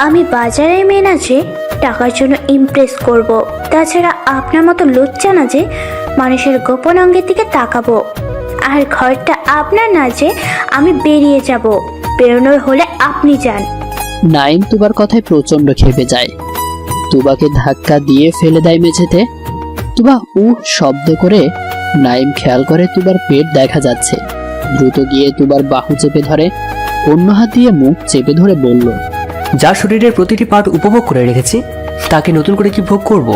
আমি বাজারে মেয়ে না যে টাকার জন্য ইমপ্রেস করব। তাছাড়া আপনার মতো লুচ্চা না যে মানুষের গোপন অঙ্গের দিকে তাকাবো। আর ঘরটা আপনার না যে আমি বেরিয়ে যাব। বেরোনোর হলে আপনি যান। নাইম তুবার কথায় প্রচন্ড ক্ষেপে যায়। তুবাকে ধাক্কা দিয়ে ফেলে দেয় মেঝেতে। তুবা শব্দ করে। নাইম খেয়াল করে তুবার পেট দেখা যাচ্ছে। দ্রুত গিয়ে তুবার বাহু চেপে ধরে, অন্য হাত দিয়ে মুখ চেপে ধরে বলল, যার শরীরের প্রতিটি পার্ট উপভোগ করে রেখেছি তাকে নতুন করে কি ভোগ করব?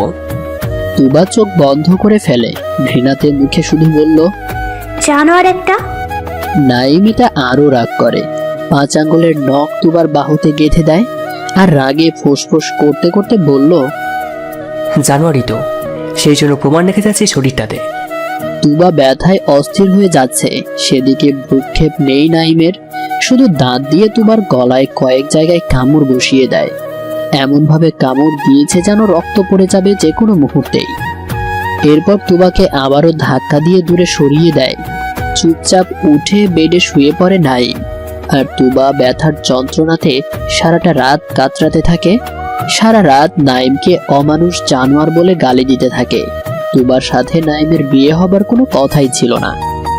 তুবা চোখ বন্ধ করে ফেলে, ঘৃণাতে মুখে শুধু বলল, জানোয়ার একটা। নাইম এটা আরো রাগ করে। 5 আঙ্গুলের নখ তুবার বাহুতে গেঁথে দেয় আর রাগে ফোঁস করতে করতে বলল, জানুয়ারি তো, সেই জন্য প্রমাণ রেখে যাচ্ছি শরীরটাতে। তুবা ব্যথায় অস্থির হয়ে যাচ্ছে। সেদিকে ভ্রুক্ষেপ নেই নাইমের, শুধু দাঁত দিয়ে তুবার গলায় কয়েক জায়গায় কামড় বসিয়ে দেয়। এমন ভাবে কামড় দিয়েছে যেন রক্ত পড়ে যাবে যে কোনো মুহূর্তেই। এরপর তুবাকে আবারও ধাক্কা দিয়ে দূরে সরিয়ে দেয়। চুপচাপ উঠে বেডে শুয়ে পড়ে নাইম। আর তুবা ব্যথার যন্ত্রণাতে সারাটা রাত কাতরাতে থাকে। সারা রাত নাইমকে অমানুষ জানোয়ার বলে গালি দিতে থাকে। তুবার সাথে নাইমের বিয়ে হবার কোনো কথাই ছিল না,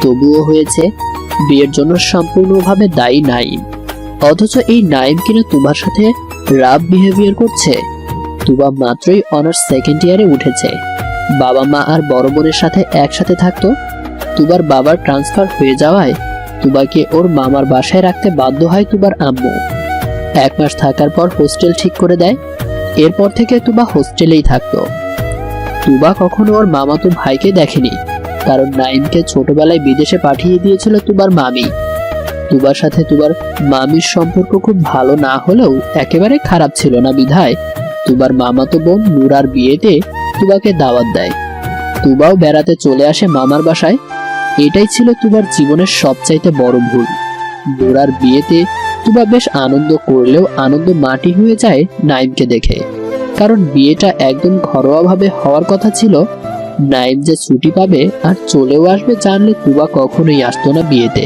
তবুও হয়েছে। বিয়ের জন্য সম্পূর্ণভাবে দায়ী নাইম। অথচ এই নাইম কিনা তুবার সাথে রাফ বিহেভিয়ার করছে। তুবা মাত্রই অনার্স সেকেন্ড ইয়ারে উঠেছে। বাবা মা আর বড় বোনের সাথে একসাথে থাকতো। তুবার বাবার ট্রান্সফার হয়ে যাওয়ায় তুবাকে ওর মামার বাসায় রাখতে বাধ্য হয় তুবার আম্মু। 1 মাস থাকার পর হোস্টেল ঠিক করে দেয়। এরপর থেকে তুবা হোস্টেলেই থাকতো। তুবা কখনো ওর মামাতো ভাইকে দেখেনি, কারণ নাইমকে ছোটবেলায় বিদেশে পাঠিয়ে দিয়েছিল তুবার মামি। তুবার সাথে তুবার মামির সম্পর্ক খুব ভালো না হলেও একেবারে খারাপ ছিল না বিধায় তুবার মামাতো বোন নুরার বিয়েতে তুবাকে দাওয়াত দেয়। তুবাও বেড়াতে চলে আসে মামার বাসায়। এটাই ছিল তুবার জীবনের সবচাইতে বড় ভুল। নুরার বিয়েতে তুবা বেশ আনন্দ করলেও আনন্দ মাটি হয়ে যায় নাইমকে দেখে, কারণ বিয়েটা একদম ঘরোয়াভাবে হওয়ার কথা ছিল। নাইম যে ছুটি পাবে আর চলেও আসবে জানলে তুবা কখনোই আসতো না বিয়েতে।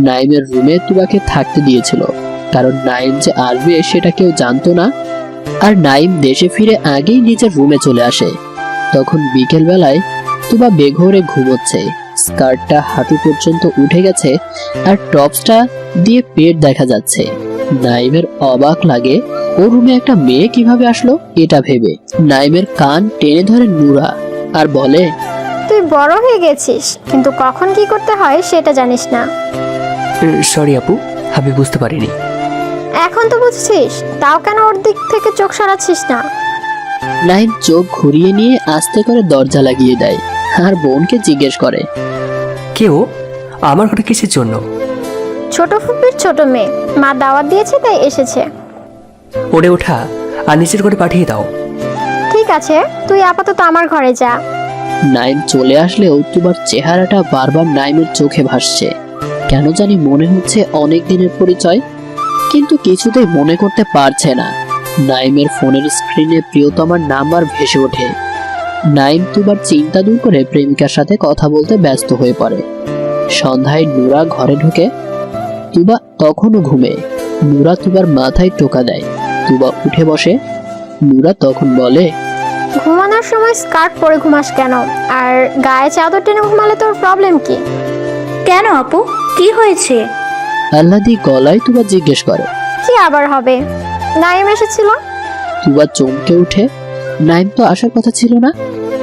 নাইমের রুমে তুবাকে থাকতে দিয়েছিল, কারণ নাইম যে আসবে সেটা কেউ জানতো না। আর নাইম দেশে ফিরে আগেই নিজের রুমে চলে আসে। তখন বিকেল বেলায় তুবা বেঘোরে ঘুমোচ্ছে। স্কার্টটা হাঁটু পর্যন্ত উঠে গেছে আর টপসটা দিয়ে পেট দেখা যাচ্ছে। নাইমের অবাক লাগে, ও রুমে একটা মেয়ে কিভাবে আসলো এটা ভেবে। নাইমের কান টেনে ধরে নুরা আর বলে, তুই বড় হয়ে গেছিস, কিন্তু কখন কি করতে হয় সেটা জানিস না। সরি আপু, আমি বুঝতে পারিনি। এখন তো বুঝছিস, তাও কেন ওর দিক থেকে চোখ সরাচ্ছিস না? নাইম চোখ ঘুরিয়ে নিয়ে আস্তে করে দরজা লাগিয়ে দেয় আর বোনকে জিজ্ঞেস করে, কেউ আমার ঘরে কিসের জন্য? ছোট ফুপির ছোট মেয়ে, মা দাওয়াত দিয়েছে তাই এসেছে। ওরে ওঠা আর নিচের ঘরে পাঠিয়ে দাও। ঠিক আছে, তুই আপাতত আমার ঘরে যা। নাইম চলে আসলেও তুবার চেহারাটা বারবার নাইমের চোখে ভাসছে। কেন জানি মনে হচ্ছে অনেক দিনের পরিচয়, কিন্তু কিছুতেই মনে করতে পারছে না। নাইমের ফোনের স্ক্রিনে প্রিয়তমার নাম্বার ভেসে ওঠে। নাইম তুবার চিন্তা দূর করে প্রেমিকার সাথে কথা বলতে ব্যস্ত হয়ে পড়ে। সন্ধ্যায় নুরা ঘরে ঢোকে। তুবা তখনও ঘুমে। নুরা তুবার মাথায় টোকা দেয়। তুবা উঠে বসে। নুরা তখন বলে, ঘুমানোর সময় স্কার্ট পরে ঘুমাস কেন? আর গায়ে চাদর টেনে ঘুমালে তোর প্রবলেম কি? কেন আপু, কি হয়েছে? আহ্লাদি গলায় তুবা জিজ্ঞেস করে। কি আবার হবে? নাইম এসেছিল। তুবা চমকে উঠে। নাইম তো আসার কথা ছিল না,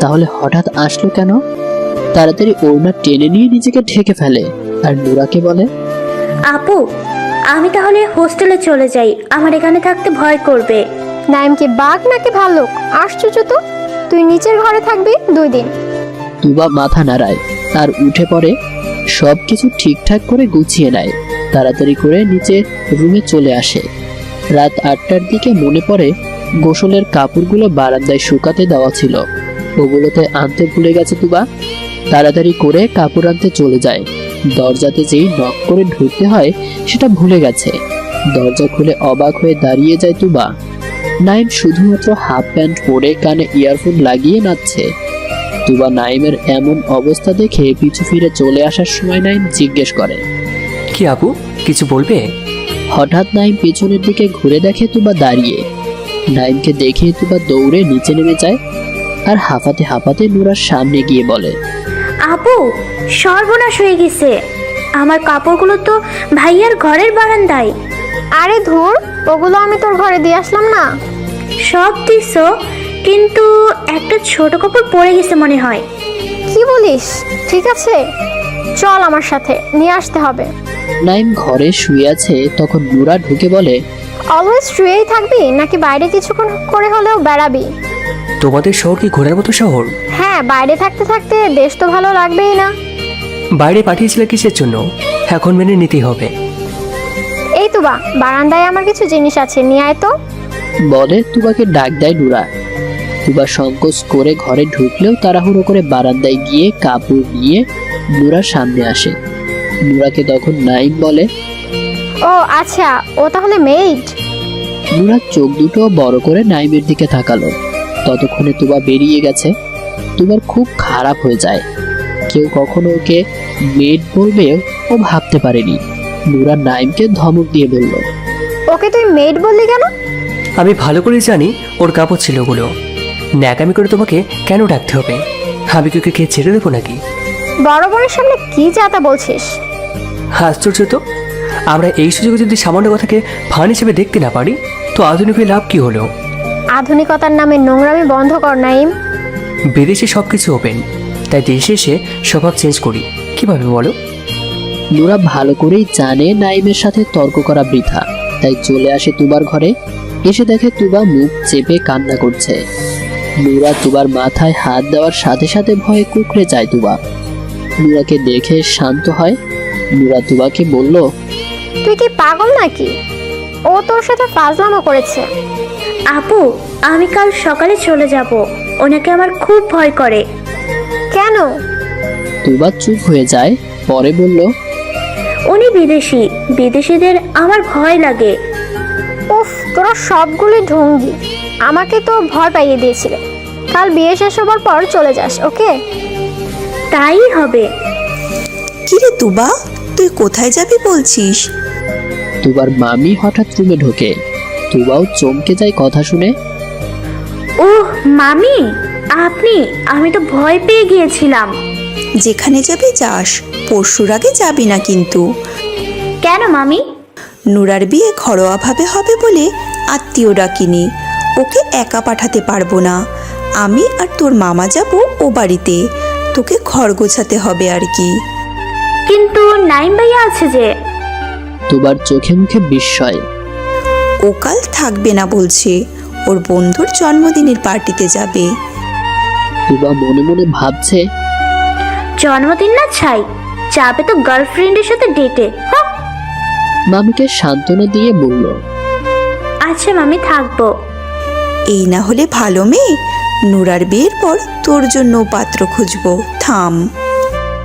তাহলে হঠাৎ আসলো কেন? তাড়াতাড়ি ওড়না টেনে নিয়ে নিজেকে ঢেকে ফেলে আর নুরাকে বলে, আপু, আমি তাহলে হোস্টেলে চলে যাই, আমার এখানে থাকতে ভয় করবে। নাইম কি বাঘ নাকি ভাল্লুক? আশ্চর্য তো, তুই নিচের ঘরে থাকবি 2 দিন। তুবা মাথা নাড়ায় আর উঠে পড়ে। সবকিছু ঠিকঠাক করে গুছিয়ে নেয়। তাড়াতাড়ি করে নিচে রুমে চলে আসে। রাত 8টার দিকে মনে পড়ে গোসলের কাপড়গুলো বারান্দায় শুকাতে দেওয়া ছিল, ওগুলোতে আনতে ভুলে গেছে তুবা। তাড়াতাড়ি করে কাপড় আনতে চলে যায়। দরজাতে যেই নক করে ঢুকতে হয় সেটা ভুলে গেছে। দরজা খুলে অবাক হয়ে দাঁড়িয়ে যায় তুবা। নাইম শুধুমাত্র হাফ প্যান্ট পরে কানে ইয়ারফোন লাগিয়ে নাচছে। তুবা নাইমের এমন অবস্থা দেখে পিছু ফিরে চলে আসার সময় নাইম জিজ্ঞেস করে, কি আপু, কিছু বলবে? হঠাৎ নাইম পেছনের দিকে ঘুরে দেখে তুবা দাঁড়িয়ে। নাইমকে দেখে তুবা দৌড়ে নিচে নেমে যায় আর হাঁপাতে হাঁপাতে নুরার সামনে গিয়ে বলে, আপু, সর্বনাশ হয়ে গেছে। আমার কাপড়গুলো তো ভাইয়ার ঘরের বারান্দায়। আরে ধুর, ওগুলো আমি তোর ঘরে দিয়ে আসলাম না। সব দিছো, কিন্তু একটা ছোট কাপড় পরে গেছে মনে হয়। কি বলিস? ঠিক আছে, চল আমার সাথে, নিয়ে আসতে হবে। নাইম ঘরে শুয়ে আছে তখন নুরা ঢুকে বলে, অলওয়েজ শুয়েই থাকবি নাকি বাইরে কিছুক্ষণ করে হলেও বেড়াবি? তোমাদের শহর কি ঘোরার মতো শহর? হ্যাঁ, বাইরে থাকতে থাকতে দেশ তো ভালো লাগবেই না। বাইরে পাঠিয়েছিলে কিসের জন্য? এখন মেনে নিতেই হবে। এই তো বা, বারান্দায় আমার কিছু জিনিস আছে, নিয়ে আয় তো। বলে তুবাকে ডাক দেয় নুরা। তুবা সংকোচ করে ঘরে ঢুকলেও তাড়াহুড়ো করে বারান্দায় গিয়ে কাপড় নিয়ে নুরার সামনে আসে। নুরাকে তখন নাইম বলে, ও আচ্ছা, ও তাহলে মেইড। নুরার চোখ দুটো বড় করে নাইমের দিকে তাকালো। ততক্ষণে তুবা বেরিয়ে গেছে। তুবার খুব খারাপ হয়ে যায়। কেউ কখনো ওকে মেড বলবেও ও ভাবতে পারেনি। নুরা নাইমকে ধমক দিয়ে বলল, ওকে তুই মেইড বললি কেন? আমি ভালো করে জানি ওর কাপড় ছিল ওগুলো। ন্যাকামি করে তোমাকে কেন ডাকতে হবে? আমি কি ওকে কে ছেড়ে দেবো নাকি? বড় বোনের সামনে কি যাতা বলছিস? আশ্চর্য তো, আমরা এই সুযোগে যদি সামান্য কথাকে ফান হিসেবে দেখতে না পারি তো আধুনিক হয়ে লাভ কি হলো? আধুনিকতার নামে নোংরামি বন্ধ কর নাইম। বিদেশে সব কিছু ওপেন, তাই দেশে এসে স্বভাব চেঞ্জ করি। কিভাবে বলো? নুরা ভালো করেই জানে নাইমের সাথে তর্ক করা বৃথা, তাই চলে আসে তুবার ঘরে। এসে দেখে তুবা মুখ চেপে কান্না করছে। নুরা তুবার মাথায় হাত দেওয়ার সাথে সাথে ভয়ে কুঁকড়ে যায় তুবা। নুরাকে দেখে শান্ত হয়। নুরা তুবাকে বলল, তুই কি পাগল নাকি? ও তোর সাথে ফাজলামো করেছে। আপু, আমি কাল সকালে চলে যাব। ওনাকে আমার খুব ভয় করে। কেন? তুবা চুপ হয়ে যায়। পরে বলল, উনি বিদেশি, বিদেশিদের আমার ভয় লাগে। উফ, তোরা সবগুলি ঢঙ্গি। আমাকে তো ভয় পাইয়ে দিয়েছিলে। কাল বিয়ে শেষ হবার পর চলে যাস, ওকে? তাই হবে। কিরে তুবা, তুই কোথায় যাবি বলছিস? তুবার মামি হঠাৎ রুমে ঢোকে। তুবাও চমকে যায় কথা শুনে। ওহ মামি, আপনি? আমি তো ভয় পেয়ে গিয়েছিলাম। যেখানে যাবি যাস, পরশুর আগে যাবি না কিন্তু। কেন মামি? নুরার বিয়ে ঘরোয়াভাবে হবে বলে আত্মীয় ডাকিনি। ওকে একা পাঠাতে পারবো না। আমি আর তোর মামা যাব ও বাড়িতে। তোকে ঘর গোছাতে হবে আর কি। কিন্তু নাইম ভাইয়া আছে যে। তুবার চোখে মুখে বিস্ময়। ও কাল থাকবে না বলছে, ওর বন্ধুর জন্মদিনের পার্টিতে যাবে। তুবা মনে মনে ভাবছে, জন্মদিন না ছাই, যাবে তো গার্লফ্রেন্ডের সাথে ডেটে। মামিকে সান্ত্বনা দিয়ে বলল, আচ্ছা মামি, থাকবো। এই না হলে ভালো মেয়ে, নুরার বিয়ের পর তোর জন্য পাত্র খুঁজবো। থাম।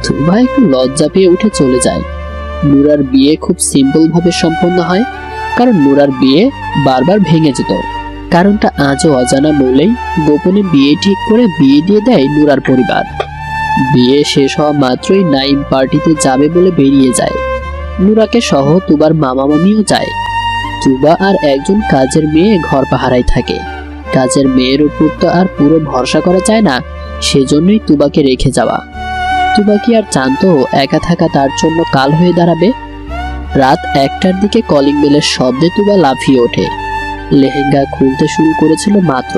তুবা একটু লজ্জা পেয়ে উঠে চলে যায়। নুরার বিয়ে খুব সিম্পল ভাবে সম্পন্ন হয়, কারণ নুরার বিয়ে বারবার ভেঙে যেত। কারণটা আজও অজানা বলেই গোপনে বিয়ে ঠিক করে বিয়ে দিয়ে দেয় নুরার পরিবার। বিয়ে শেষ হওয়া মাত্রই নাইম পার্টিতে যাবে বলে বেরিয়ে যায়। নুরাকে সহ তুবার মামা মামিও যায়। তুবা আর একজন কাজের মেয়ে ঘর পাহারায় থাকে। কাজের মেয়ের উপর তো আর পুরো ভরসা করা যায় না, সেজন্যই তুবাকে রেখে যাওয়া। তুবা কি আর জানতো একা থাকা তার জন্য কাল হয়ে দাঁড়াবে? রাত 1টার দিকে কলিং বেলের শব্দে তুবা লাফিয়ে ওঠে। লেহেঙ্গা খুলতে শুরু করেছিল মাত্র।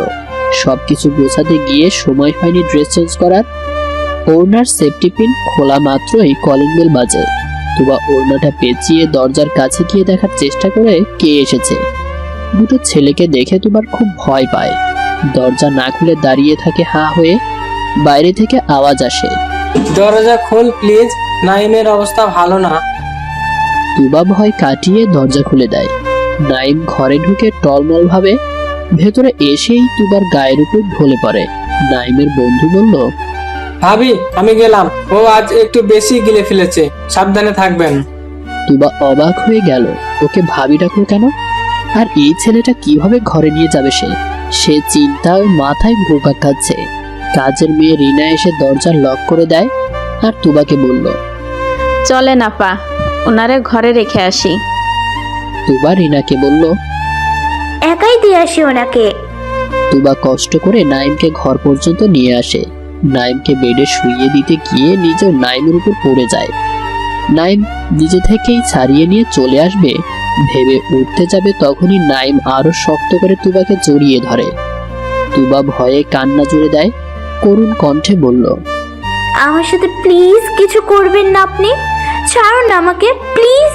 সবকিছু গোছাতে গিয়ে সময় হয়নি ড্রেস চেঞ্জ করার। ওড়নার সেফটি পিন খোলা মাত্রই কলিং বেল বাজে। তুবা ওড়নাটা পেঁচিয়ে দরজার কাছে গিয়ে দেখার চেষ্টা করে কে এসেছে। দুটো ছেলেকে দেখে তুবার খুব ভয় পায়। দরজা না খুলে দাঁড়িয়ে থাকে হাঁ হয়ে। বাইরে থেকে আওয়াজ আসে, দরজা খোল প্লিজ, নাইমের অবস্থা ভালো না। তুবা ভয় কাটিয়ে দরজা খুলে দেয়। নাইম ঘরে ঢুকে টলমল ভাবে। ভেতরে এসেই তুবার গায়ের উপর ঢলে পড়ে। নাইমের বন্ধু বলল, ভাবি আমি গেলাম, ও আজ একটু বেশি গিলে ফেলেছে, সাবধানে থাকবেন। তুবা অবাক হয়ে গেল, ওকে ভাবি ডাকলো কেন? আর এই ছেলেটা কিভাবে ঘরে নিয়ে যাবে সে চিন্তায় মাথায় ঘুরপাক খাচ্ছে। কাজের মেয়ে রিনা এসে দরজা লক করে দেয় আর তুবাকে বলল, চলেন আপা, ওনারে ঘরে রেখে আসি। তুবা রিনাকে বলল। একাই দিয়ে আসি ওনাকে। তুবা কষ্ট করে নাইমকে ঘর পর্যন্ত নিয়ে আসে। নাইমকে বেডে শুইয়ে দিতে গিয়ে নিজেও নাইমের উপর পড়ে যায়। নাইম নিজে থেকেই ছাড়িয়ে নিয়ে চলে আসবে ভেবে উঠতে যাবে, তখনই নাইম আরো শক্ত করে তুবাকে জড়িয়ে ধরে। তুবা ভয়ে কান্না জুড়ে দেয়, করুণ কণ্ঠে বলল, আমার সাথে প্লিজ কিছু করবেন না আপনি, ছাড়ুন না আমাকে প্লিজ।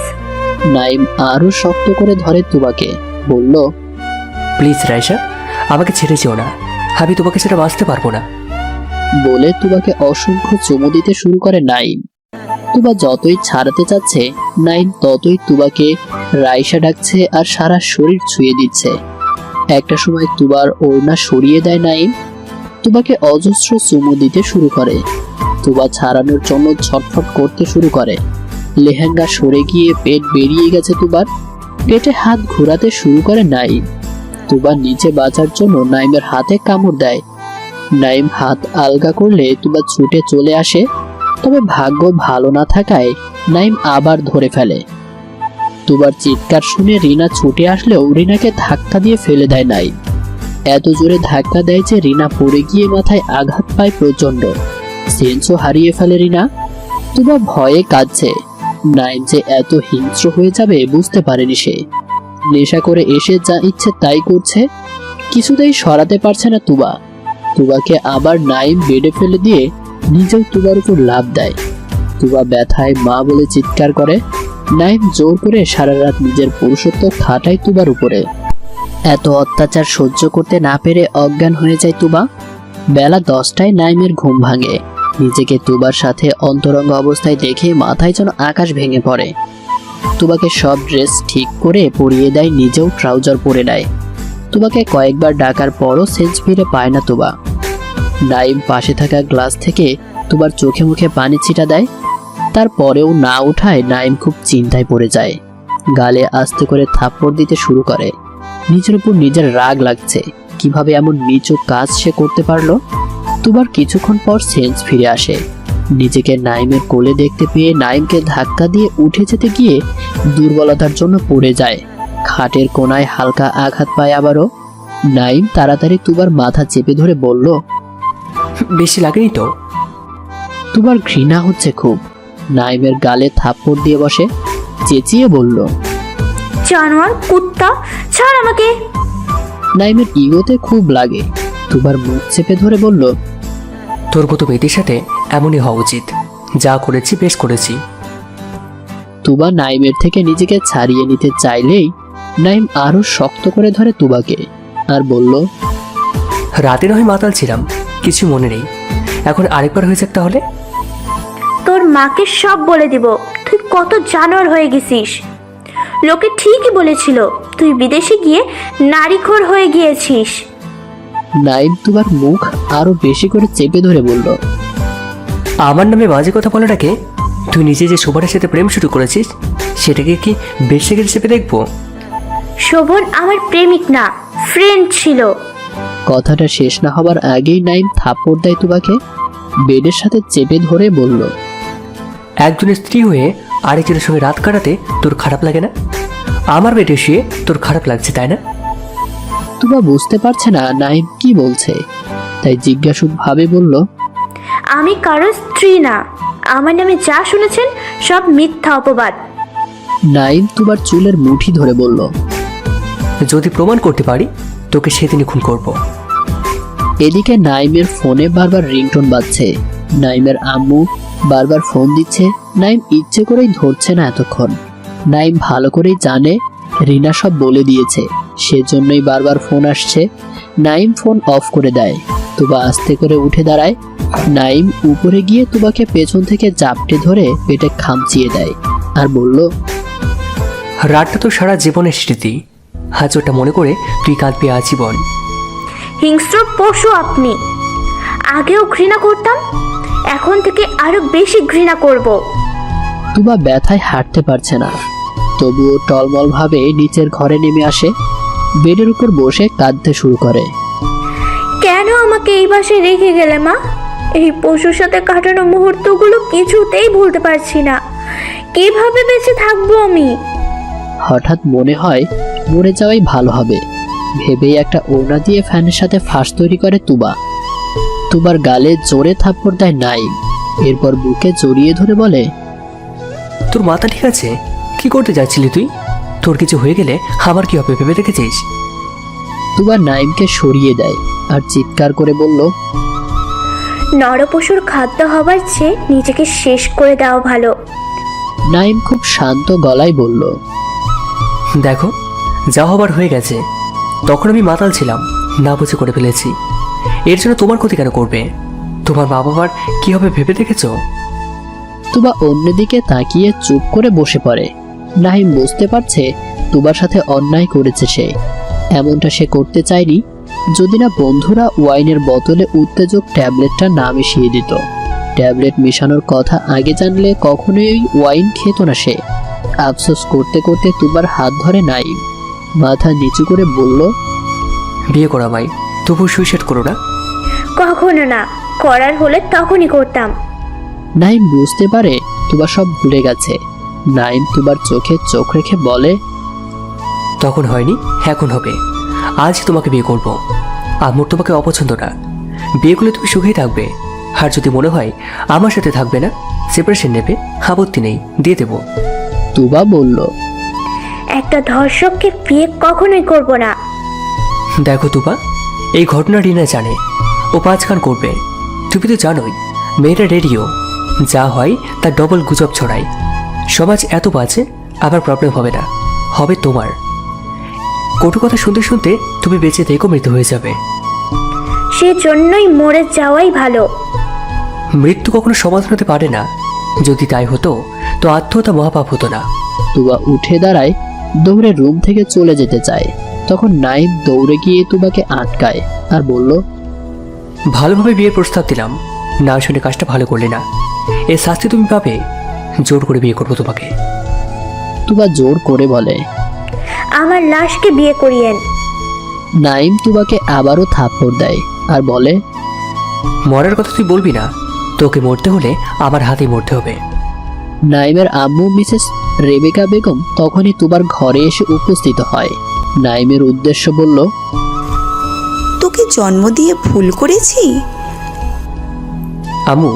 নাইম আরো শক্ত করে ধরে তুবাকে, বলল, প্লিজ রাইসা, আমাকে ছেড়ে যেও না, আমি তোমাকে সেটা বাঁচতে পারবো না। বলে তুবাকে অসংখ্য চুমু দিতে শুরু করে নাইম। তুবা যতই ছাড়াতে চাচ্ছে, নাইম ততই তুবাকে রাইসা ডাকছে আর সারা শরীর ছুঁয়ে দিচ্ছে। একটা সময় তুবার ওড়না সরিয়ে দেয় নাইম। তুবাকে অজস্র চুমু দিতে শুরু করে। তুবা ছাড়ানোর জন্য ছটফট করতে শুরু করে। লেহেঙ্গা সরে গিয়ে পেট বেরিয়ে গেছে তুবার। পেটে হাত ঘোরাতে শুরু করে নাইম। তুবা নিচে বাঁচার জন্য নাইমের হাতে কামড় দেয়। নাইম হাত আলগা করলে তুবা ছুটে চলে আসে, তবে ভাগ্য ভালো না থাকায় নাইম আবার ধরে ফেলে। তুবার চিৎকার শুনে রিনা ছুটে আসলেও রিনাকে ধাক্কা দিয়ে ফেলে দেয় নাইম। এত জোরে ধাক্কা দেয় যে রিনা পড়ে গিয়ে মাথায় আঘাত পায় প্রচন্ড। সেন্সও হারিয়ে ফেলে রিনা। তুবা ভয়ে কাঁদছে। নাইম যে এত হিংস্র হয়ে যাবে বুঝতে পারেনি সে। নেশা করে এসে যা ইচ্ছে তাই করছে, কিছুতেই সরাতে পারছে না তুবা। তুবাকে আবার নাইম বেডে ফেলে দিয়ে নিজেও তুবার উপর লাফ দেয়। তুবা ব্যথায় মা বলে চিৎকার করে। নাইম জোর করে সারা রাত নিজের পুরুষত্ব খাটায় তুবার উপরে। এত অত্যাচার সহ্য করতে না পেরে অজ্ঞান হয়ে যায় তুবা। বেলা 10টায় নাইমের ঘুম ভাঙে। নিজেকে তুবার সাথে অন্তরঙ্গ অবস্থায় দেখে মাথায় যেন আকাশ ভেঙে পড়ে। তুবাকে সব ড্রেস ঠিক করে পরিয়ে দেয়, নিজেও ট্রাউজার পরে নেয়। তুবাকে কয়েকবার ডাকার পরও সেন্স ফিরে পায় না তুবা। নাইম পাশে থাকা গ্লাস থেকে তুবার চোখে মুখে পানি ছিটা দেয়। তারপরেও না ওঠায় নাইম খুব চিন্তায় পড়ে যায়। গালে আস্তে করে থাপ্পড় দিতে শুরু করে। নিজের উপর নিজের রাগ লাগছে, কিভাবে এমন নিচু কাজ সে করতে পারলো। তুবার কিছুক্ষণ পর সেন্স ফিরে আসে। নিজেকে নাইমের কোলে দেখতে পেয়ে নাইমকে ধাক্কা দিয়ে উঠে যেতে গিয়ে দুর্বলতার জন্য পড়ে যায়। খাটের কোনায় হালকা আঘাত পায় আবারও। নাইম তাড়াতাড়ি তুবার মাথা চেপে ধরে বলল, বেশি লাগেনি তো? তুবার ঘৃণা হচ্ছে খুব। নাইমের গালে থাপ্পড় দিয়ে বসে, চেঁচিয়ে বলল, জানোয়ার কুত্তা, ছাড় আমাকে। নাইমের ইগোতে খুব লাগে। তুবার মুখ চেপে ধরে বলল, তোর মতো মেয়েদের সাথে এমনই হওয়া উচিত। যা করেছি বেশ করেছি। তুবা নাইমের থেকে নিজেকে ছাড়িয়ে নিতে চাইলেই নাইম আরো শক্ত করে ধরে তুবাকে আর বলল, রাতে নয় মাতাল ছিলাম, কিছু মনে নেই। এখন আরেকবার হয়ে যাক তাহলে। তোর মাকে সব বলে দিব তুই কত জানোয়ার হয়ে গেছিস। লোকে ঠিকই বলেছিল তুই বিদেশে গিয়ে নারীখোর হয়ে গিয়েছিস। নাইম তুবার মুখ আরো বেশি করে চেপে ধরে বলল, আমার নামে বাজে কথা বলাটাকে, তুই নিজে যে শোভানের সাথে প্রেম শুরু করেছিস সেটাকে কি বেশি হিসেবে দেখবো? শোভন আমার প্রেমিক না, ফ্রেন্ড ছিল। কথাটা শেষ না হবার আগেই নাইম থাপ্পড় দেয় তুবাকে। বেডের সাথে চেপে ধরে বলল, একজনের স্ত্রী হয়ে আরেকজনের সঙ্গে রাত কাটাতে তোর খারাপ লাগে না? আমার বেডে শুয়ে তোর খারাপ লাগছে তাই না? তুবা বুঝতে পারছে না নাইম কি বলছে, তাই জিজ্ঞাসু ভাবে বলল, আমি কারো স্ত্রী না, আমার নামে যা শুনেছেন সব মিথ্যা অপবাদ। নাইম তুবার চুলের মুঠি ধরে বলল, যদি প্রমাণ করতে পারি তোকে সেদিনই খুন করব। এদিকে নাইমের ফোনে বারবার রিংটোন বাজছে। নাইমের আম্মু বারবার ফোন দিচ্ছে। নাইম ইচ্ছে করেই ধরছে না এতক্ষণ। নাইম ভালো করেই জানে রিনা সব বলে দিয়েছে, সেজন্যই বারবার ফোন আসছে। নাইম ফোন অফ করে দেয়। তুবা আস্তে করে উঠে দাঁড়ায়। নাইম উপরে গিয়ে তুবাকে পেছন থেকে জাপটে ধরে পেটে খামচিয়ে দেয় আর বলল, রাতটা তো সারা জীবনের স্মৃতি, আজ ওটা মনে করে তুই কাঁদবি আজীবন। হিংস্র পশু আপনি। আগেও ঘৃণা করতাম, এখন থেকে আরো বেশি ঘৃণা করব। তুবা ব্যথায় হাঁটতে পারছে না, তবুও টলমল ভাবে নিচের ঘরে নেমে আসে। বেডের উপর বসে কাঁদতে শুরু করে। কেন আমাকে এই বাসায় রেখে গেলে মা? এই পশুর সাথে কাটানো মুহূর্তগুলো কিছুতেই ভুলতে পারছি না। কিভাবে বেঁচে থাকবো আমি? হঠাৎ মনে হয় মরে যাওয়াই ভালো হবে। ভেবেই একটা ওড়না দিয়ে ফ্যানের সাথে ফাঁস তৈরি করে তুবার গালে জোরে থাপ্পড় দেয় নাইম। এরপর বুকে জড়িয়ে ধরে বলে, তোর মাথা ঠিক আছে? কি করতে যাচ্ছিলি তুই? তোর কিছু হয়ে গেলে আমার কি হবে ভেবে দেখেছিস? তুবা নাইমকে সরিয়ে দেয় আর চিৎকার করে বলল, নরপশুর খাদ্য হবার চেয়ে নিজেকে শেষ করে দেওয়া ভালো। নাইম খুব শান্ত গলায় বলল, দেখো, যা হবার হয়ে গেছে। তখন আমি মাতাল ছিলাম, না বুঝে করে ফেলেছি। এর জন্য তোমার ক্ষতি কেন করবে? তোমার মা বাবার কি হবে ভেবে দেখেছো? তুবা অন্যদিকে তাকিয়ে চুপ করে বসে পড়ে। নাহিম বুঝতে পারছে তুবার সাথে অন্যায় করেছে সে। এমনটা সে করতে চায়নি যদি না বন্ধুরা ওয়াইনের বোতলে উত্তেজক ট্যাবলেটটা না মিশিয়ে দিত। ট্যাবলেট মিশানোর কথা আগে জানলে কখনোই ওয়াইন খেত না সে। আফসোস করতে করতে তুবার হাত ধরে নাইম, মাথা নিচু করে বলল, বিয়ে করা ভাই, তবু সুইসাইড করো না। কখনো না, করার হলে তখনই করতাম। নাইম বুঝতে পারে তুবা সব ভুলে গেছে। নাইম তুবার চোখে চোখ রেখে বলে, তখন হয়নি, এখন হবে। আজ তোমাকে বিয়ে করব। আমার তোমাকে অপছন্দ না। বিয়ে করলে তুমি সুখেই থাকবে। আর যদি মনে হয় আমার সাথে থাকবে না, সেপারেশন নেবে, আপত্তি নেই, দিয়ে দেবো। তুবা বলল, একটা ধর্ষককে বিয়ে কখনোই করব না। দেখো তুবা, এই ঘটনা রিনা জানে। ও 5 কান করবে। তুমি তো জানোই মেয়েরা রেডিও, যা হয় তার ডবল গুজব ছড়ায়। সমাজ এত বাজে, আবার প্রবলেম হবে না, হবে তোমার। কটু কথা শুনতে শুনতে তুমি বেঁচে থেকেও মৃত্যু হয়ে যাবে। সেজন্যই মরে যাওয়াই ভালো। মৃত্যু কখনো সমাধান হতে পারে না। যদি তাই হতো তো আত্মহত্যা মহাপাপ হতো না। তুবা উঠে দাঁড়ায়, দৌড়ে রুম থেকে চলে যেতে চায়। তখন নাইম দৌড়ে গিয়ে তুবাকে আটকায় আর বলল, ভালোভাবে বিয়ের প্রস্তাব দিলাম, না শুনে কাজটা ভালো করলে না। এর শাস্তি তুমি পাবে। জোর করে বিয়ে করবো তোমাকে। তুবা জোর করে বলে। আমার লাশকে বিয়ে করিয়েন। নাইম তুবাকে আবারও থাপ্পড় দেয় আর বলে, মরার কথা তুই বলবি না। তোকে মরতে হলে আমার হাতেই মরতে হবে। নাইমের আম্মু মিসেস রেবেকা বেগম তখনই তুবার ঘরে এসে উপস্থিত হয়। নাইমের উদ্দেশ্য বলল, তোকে জন্ম দিয়ে ভুল করেছি। আম্মু,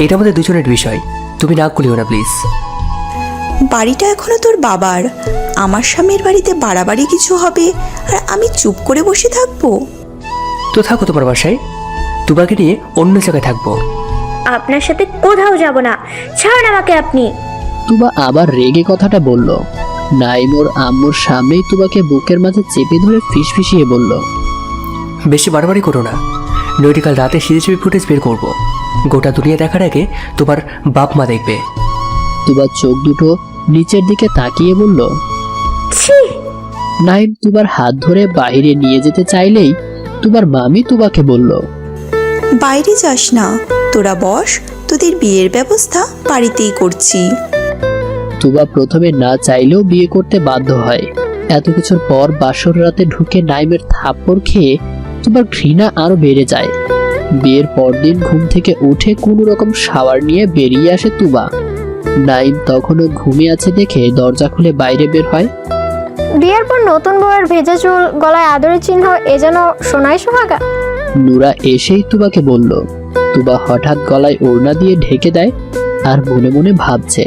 এটা আমাদের দুজনের বিষয়, তুমি না করিও না প্লিজ। বাড়িটা এখনো তোর বাবার। আমার স্বামীর বাড়িতে বাড়াবাড়ি কিছু হবে আর আমি চুপ করে বসে থাকবো? তো থাকো তোমার বাসায়, তোমাকে নিয়ে অন্য জায়গায় থাকবো। আপনার সাথে কোথাও যাব না। ছাড়ুন আমাকে আপনি। তুবা আবার রেগে কথাটা বলল। নাইম ওর আম্মুর সামনেই তুবাকে বুকের মাঝে চেপে ধরে ফিসফিসিয়ে বলল, বেশি বাড়াবাড়ি করো না, নইলে কাল রাতে সিসিটিভি ফুটেজ বের করবো। গোটা দুনিয়া দেখার আগে তোমার বাপ মা দেখবে। তুবার চোখ দুটো নিচের দিকে তাকিয়ে বলল, ছি। নাইম তুবার হাত ধরে বাইরে নিয়ে যেতে চাইলেই তুবার মামি তুবাকে বলল, বাইরে যাস না, তোরা বস, তোদের বিয়ের ব্যবস্থা বাড়িতেই করছি। তুবা প্রথমে না চাইলেও বিয়ে করতে বাধ্য হয়। এত কিছুর পর বাসর রাতে ঢুকে নাইমের থাপ্পড় খেয়ে তুবার ঘৃণা আরো বেড়ে যায়। বিয়ের পরদিন ঘুম থেকে উঠে কোনো রকম শাওয়ার নিয়ে বেরিয়ে আসে তুবা। নাইম তখনও ঘুমিয়ে আছে দেখে দরজা খুলে বাইরে বের হয়। বিয়ের পর নতুন বউয়ের ভেজা চুল, গলায় আদরের চিহ্ন, এ যেন সোনাই সোহাগা। নুরা এসেই তুবাকে বলল। তুবা হঠাৎ গলায় ওড়না দিয়ে ঢেকে দেয় আর মনে মনে ভাবছে,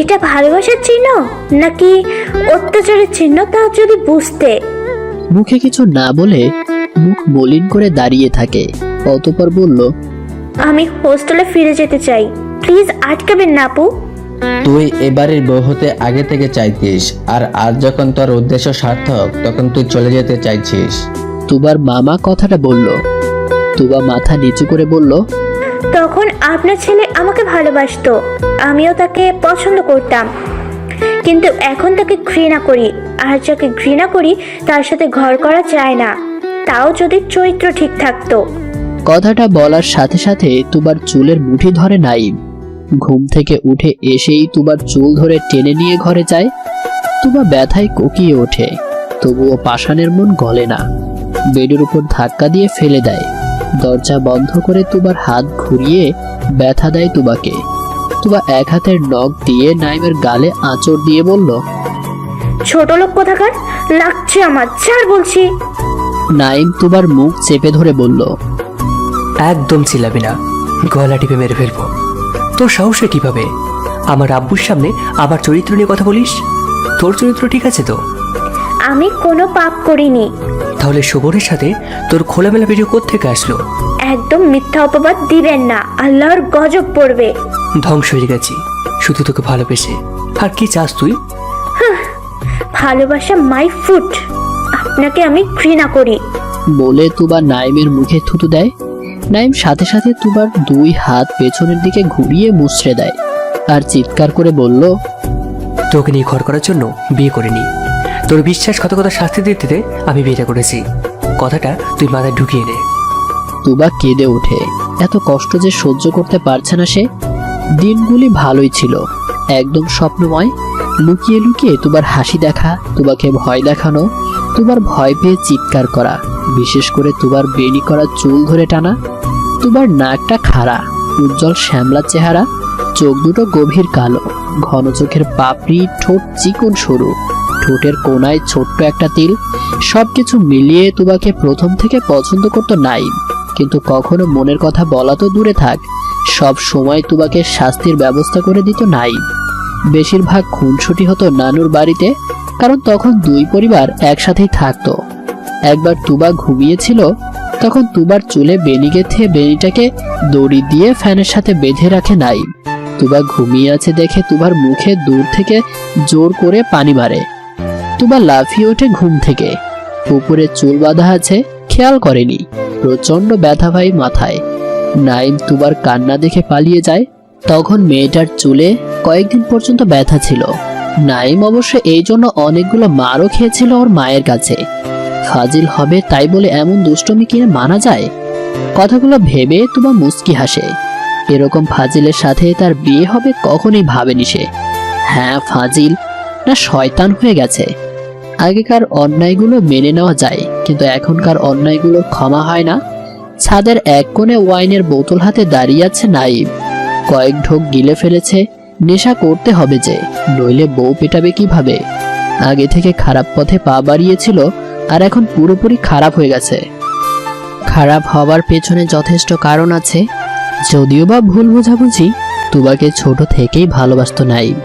এটা ভালোবাসার চিহ্ন নাকি অত্যাচারের চিহ্ন, তা যদি বুঝতে। মুখে কিছু না বলে মুখ মলিন করে দাঁড়িয়ে থাকে। অতঃপর বলল, আমি হোস্টেলে ফিরে যেতে চাই। প্লিজ আটকাবেন না আপু। তুই এবারের বউ হতে আগে থেকে চাইতিস, আর আজ যখন তোর উদ্দেশ্য সার্থক তখন তুই চলে যেতে চাইছিস। তুবার মামা কথাটা বলল। তুবা মাথা নিচু করে বলল, তখন আপনার ছেলে আমাকে ভালোবাসতো, আমিও তাকে পছন্দ করতাম, কিন্তু এখন তাকে ঘৃণা করি। আর যাকে ঘৃণা করি তার সাথে ঘর করা যায় না, তাও যদি চরিত্র ঠিক থাকতো। কথাটা বলার সাথে সাথে তুবার চুলের মুঠি ধরে নাইম। ঘুম থেকে উঠে এসেই তুবার চুল ধরে টেনে নিয়ে ঘরে যায়। তুবা ব্যথায় কোকিয়ে ওঠে, তবুও পাষাণের মন গলে না। বেডের উপর ধাক্কা দিয়ে ফেলে দেয়। দরজা বন্ধ করে তুবার হাত ঘুরিয়ে ব্যথা দেয় তুবাকে। তুবা এক হাতের নখ দিয়ে নাইমের গালে আঁচড় দিয়ে বলল, ছোট লোক কোথাকার, লাগছে আমার, ছাড় বলছি। নাইম তুবার মুখ চেপে ধরে বলল, একদম চিল্লাবি না, গলা টিপে মেরে ফেলবো। তোর সাহসে কিভাবে আমার আব্বুর সামনে আবার চরিত্র নিয়ে কথা বলিস? তোর চরিত্র ঠিক আছে তো? আমি কোনো পাপ করিনি। তাহলে শোভনের সাথে তোর খোলামেলা ভিডিও কোত্থেকে আসলো? একদম মিথ্যা অপবাদ দিবেন না, আল্লাহর গজব পড়বে। ধ্বংস হয়ে গেছি শুধু তোকে ভালোবেসে। আর কি চাস তুই? ভালোবাসা মাই ফুট, আপনাকে আমি ঘৃণা করি। বলে তুবা নাইমের মুখে থুতু দেয়। নাইম সাথে সাথে তুবার 2 হাত পেছনের দিকে ঘুরিয়ে মুচড়ে দেয় আর চিৎকার করে বলল, তোকে নিয়ে ঘর করার জন্য বিয়ে করিনি। তোর বিশ্বাসঘাতকতার শাস্তি দিতে দিতে আমি বিয়েটা করেছি। কথাটা তুই মাথায় ঢুকিয়ে নে। তুবা কেঁদে ওঠে। এত কষ্ট যে সহ্য করতে পারছে না সে। দিনগুলি ভালোই ছিল, একদম স্বপ্নময়। লুকিয়ে লুকিয়ে তুবার হাসি দেখা, তুবাকে ভয় দেখানো, তুবার ভয় পেয়ে চিৎকার করা, বিশেষ করে তুবার বেনি করা চুল ধরে টানা। তুবার নাকটা খাড়া, উজ্জ্বল শ্যামলা চেহারা, চোখ দুটো গভীর কালো, ঘন চোখের পাপড়ি, ঠোঁট চিকন সরু, ঠোঁটের কোনায় ছোট্ট একটা তিল। সবকিছু মিলিয়ে তুবাকে প্রথম থেকে পছন্দ করতো নাইম, কিন্তু কখনো মনের কথা বলা তো দূরে থাক, সব সময় তুবাকে শাস্তির ব্যবস্থা করে দিত নাইম। বেশিরভাগ খুনসুটি হতো নানুর বাড়িতে, কারণ তখন 2 পরিবার একসাথেই থাকতো। একবার তুবা ঘুমিয়েছিল, তখন তুবার চুলে বেনি গেঁথে বেনিটাকে দড়ি দিয়ে ফ্যানের সাথে বেঁধে রাখে নাইম। তুবা ঘুমিয়ে আছে দেখে তুবার মুখে দূর থেকে জোর করে পানি মারে। তুবা লাফিয়ে ওঠে ঘুম থেকে। উপরে চুল বাঁধা আছে, খেয়াল করেনি। প্রচন্ড ব্যথা ভাই মাথায়। নাইম তুবার কান্না দেখে পালিয়ে যায়। তখন মেয়েটার চুলে কয়েকদিন পর্যন্ত ব্যথা ছিল। নাইম অবশ্য এই জন্য অনেকগুলো মারও খেয়েছিল ওর মায়ের কাছে। ফাজিল হবে তাই বলে এমন দুষ্টমি কিনে মানা যায়? কথাগুলো ভেবে তুবা মুচকি হাসে। এরকম ফাজিলের সাথে তার বিয়ে হবে কখনোই ভাবেনি সে। হ্যাঁ, ফাজিল না শয়তান হয়ে গেছে। আগেকার অন্যায়গুলো মেনে নেওয়া যায়, কিন্তু এখনকার অন্যায়গুলো ক্ষমা হয় না। ছাদের এক কোণে ওয়াইনের বোতল হাতে দাঁড়িয়ে আছে নাইম। কয়েক ঢোক গিলে ফেলেছে। নেশা করতে হবে যে, নইলে বউ পেটাবে কিভাবে? আগে থেকে খারাপ পথে পা বাড়িয়েছিল, আর এখন পুরোপুরি খারাপ হয়ে গেছে। খারাপ হওয়ার পেছনে যথেষ্ট কারণ আছে, যদিও বা ভুল বোঝাবুঝি। তুবাকে ছোট থেকেই ভালোবাসতো নাইম।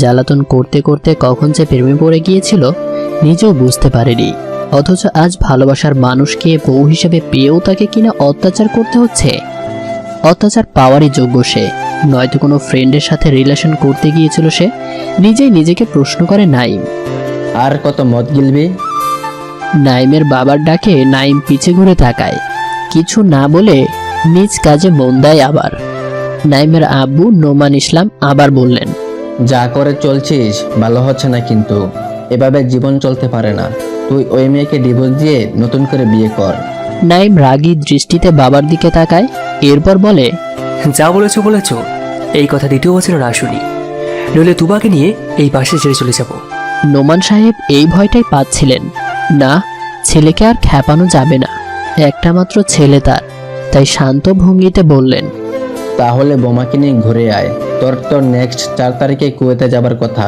জ্বালাতন করতে করতে কখন যে প্রেমে পড়ে গিয়েছিল নিজেও বুঝতে পারেনি। অথচ আজ ভালোবাসার মানুষকে বউ হিসেবে পেয়েও তাকে কিনা অত্যাচার করতে হচ্ছে। অত্যাচার পাওয়ারই যোগ্য সে, নয়তো কোনো ফ্রেন্ডের সাথে রিলেশন করতে গিয়েছিল সে। নিজেই নিজেকে প্রশ্ন করে নাইম। আর কত মদ গিলবি? নাইমের বাবার ডাকে নাইম পিছে ঘুরে তাকায়, কিছু না বলে নিজ কাজে মন দেয়। আবার নাইমের আব্বু নোমান ইসলাম আবার বললেন, যা করে চলছিস ভালো হচ্ছে না, কিন্তু এভাবে জীবন চলতে পারে না। তুই ওই মেয়েকে ডিভোর্স দিয়ে নতুন করে বিয়ে কর। নাইম রাগী দৃষ্টিতে বাবার দিকে তাকায়, এরপর বলে, যা বলেছ, এই কথা দ্বিতীয় বছর না শুনি, নইলে তুবাকে নিয়ে এই পাশে ছেড়ে চলে যাব। নোমান সাহেব এই ভয়টাই পাচ্ছিলেন। না, ছেলেকে আর খেপানো যাবে না, একটা মাত্র ছেলে তার। তাই শান্ত ভঙ্গিতে বললেন, তাহলে বোমাকে নিয়ে ঘুরে আয়। তোর নেক্সট 4 তারিখে কুয়েতে যাবার কথা।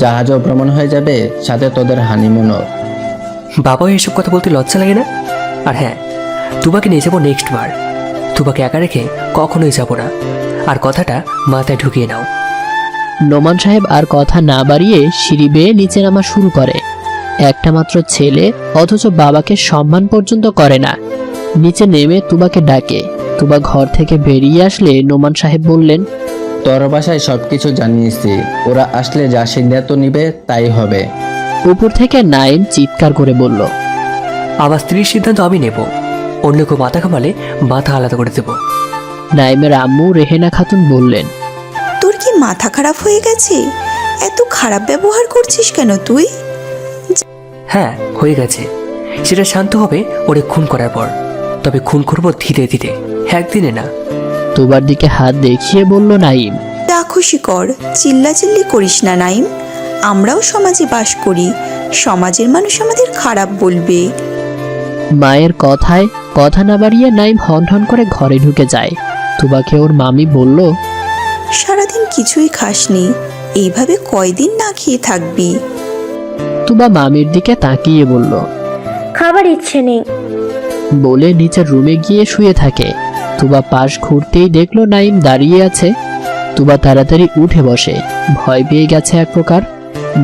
জাহাজও ভ্রমণ হয়ে যাবে, সাথে তোদের হানিমুনও। বাবা এসব কথা বলতে লজ্জা লাগে না? আর হ্যাঁ, তুবাকে নিয়ে যাবো নেক্সট বার। তুবাকে একা রেখে কখনোই যাব না। আর কথাটা মাথায় ঢুকিয়ে নাও। নোমান সাহেব আর কথা না বাড়িয়ে সিঁড়ি বেয়ে নিচে নামা শুরু করে। একটা মাত্র ছেলে, অথচ বাবাকে সম্মান পর্যন্ত করে না। নিচে নেমে তুবাকে ডাকে। তুবা ঘর থেকে বেরিয়ে আসলে নোমান সাহেব বললেন, তোর বাসায় সবকিছু জানিয়েছি, ওরা আসলে যা সিদ্ধান্ত নিবে তাই হবে। উপর থেকে নাইম চিৎকার করে বলল, আমার স্ত্রীর সিদ্ধান্ত আমি নেব। অন্য কেউ মাথা ঘামালে মাথা আলাদা করে দেব। নাইমের আম্মু রেহেনা খাতুন বললেন, তোর কি মাথা খারাপ হয়ে গেছে? এত খারাপ ব্যবহার করছিস কেন তুই? হ্যাঁ, হয়ে গেছে। সেটা শান্ত হবে ওরে খুন করার পর। তবে খুন করব ধীরে ধীরে, একদিনে না। তুবার দিকে হাত দেখিয়ে বলল নাইম, যা খুশি কর, চিল্লাচিল্লি করিস না নাইম। আমরাও সমাজে বাস করি, সমাজের মানুষ আমাদের খারাপ বলবে। মায়ের কথায় কথা না বাড়িয়ে নাইম হন হন করে ঘরে ঢুকে যায়। তুবাকে ওর মামি বলল, সারাদিন কিছুই খাসনি, এইভাবে কয়দিন না খেয়ে থাকবি? তুবা মামির দিকে তাকিয়ে বলল। খাবার ইচ্ছে নেই। বলে নিচের রুমে গিয়ে শুয়ে থাকে। তুবা পাশ ঘুরতেই দেখলো নাইম দাঁড়িয়ে আছে। তুবা তাড়াতাড়ি উঠে বসে, ভয় পেয়ে গেছে এক প্রকার।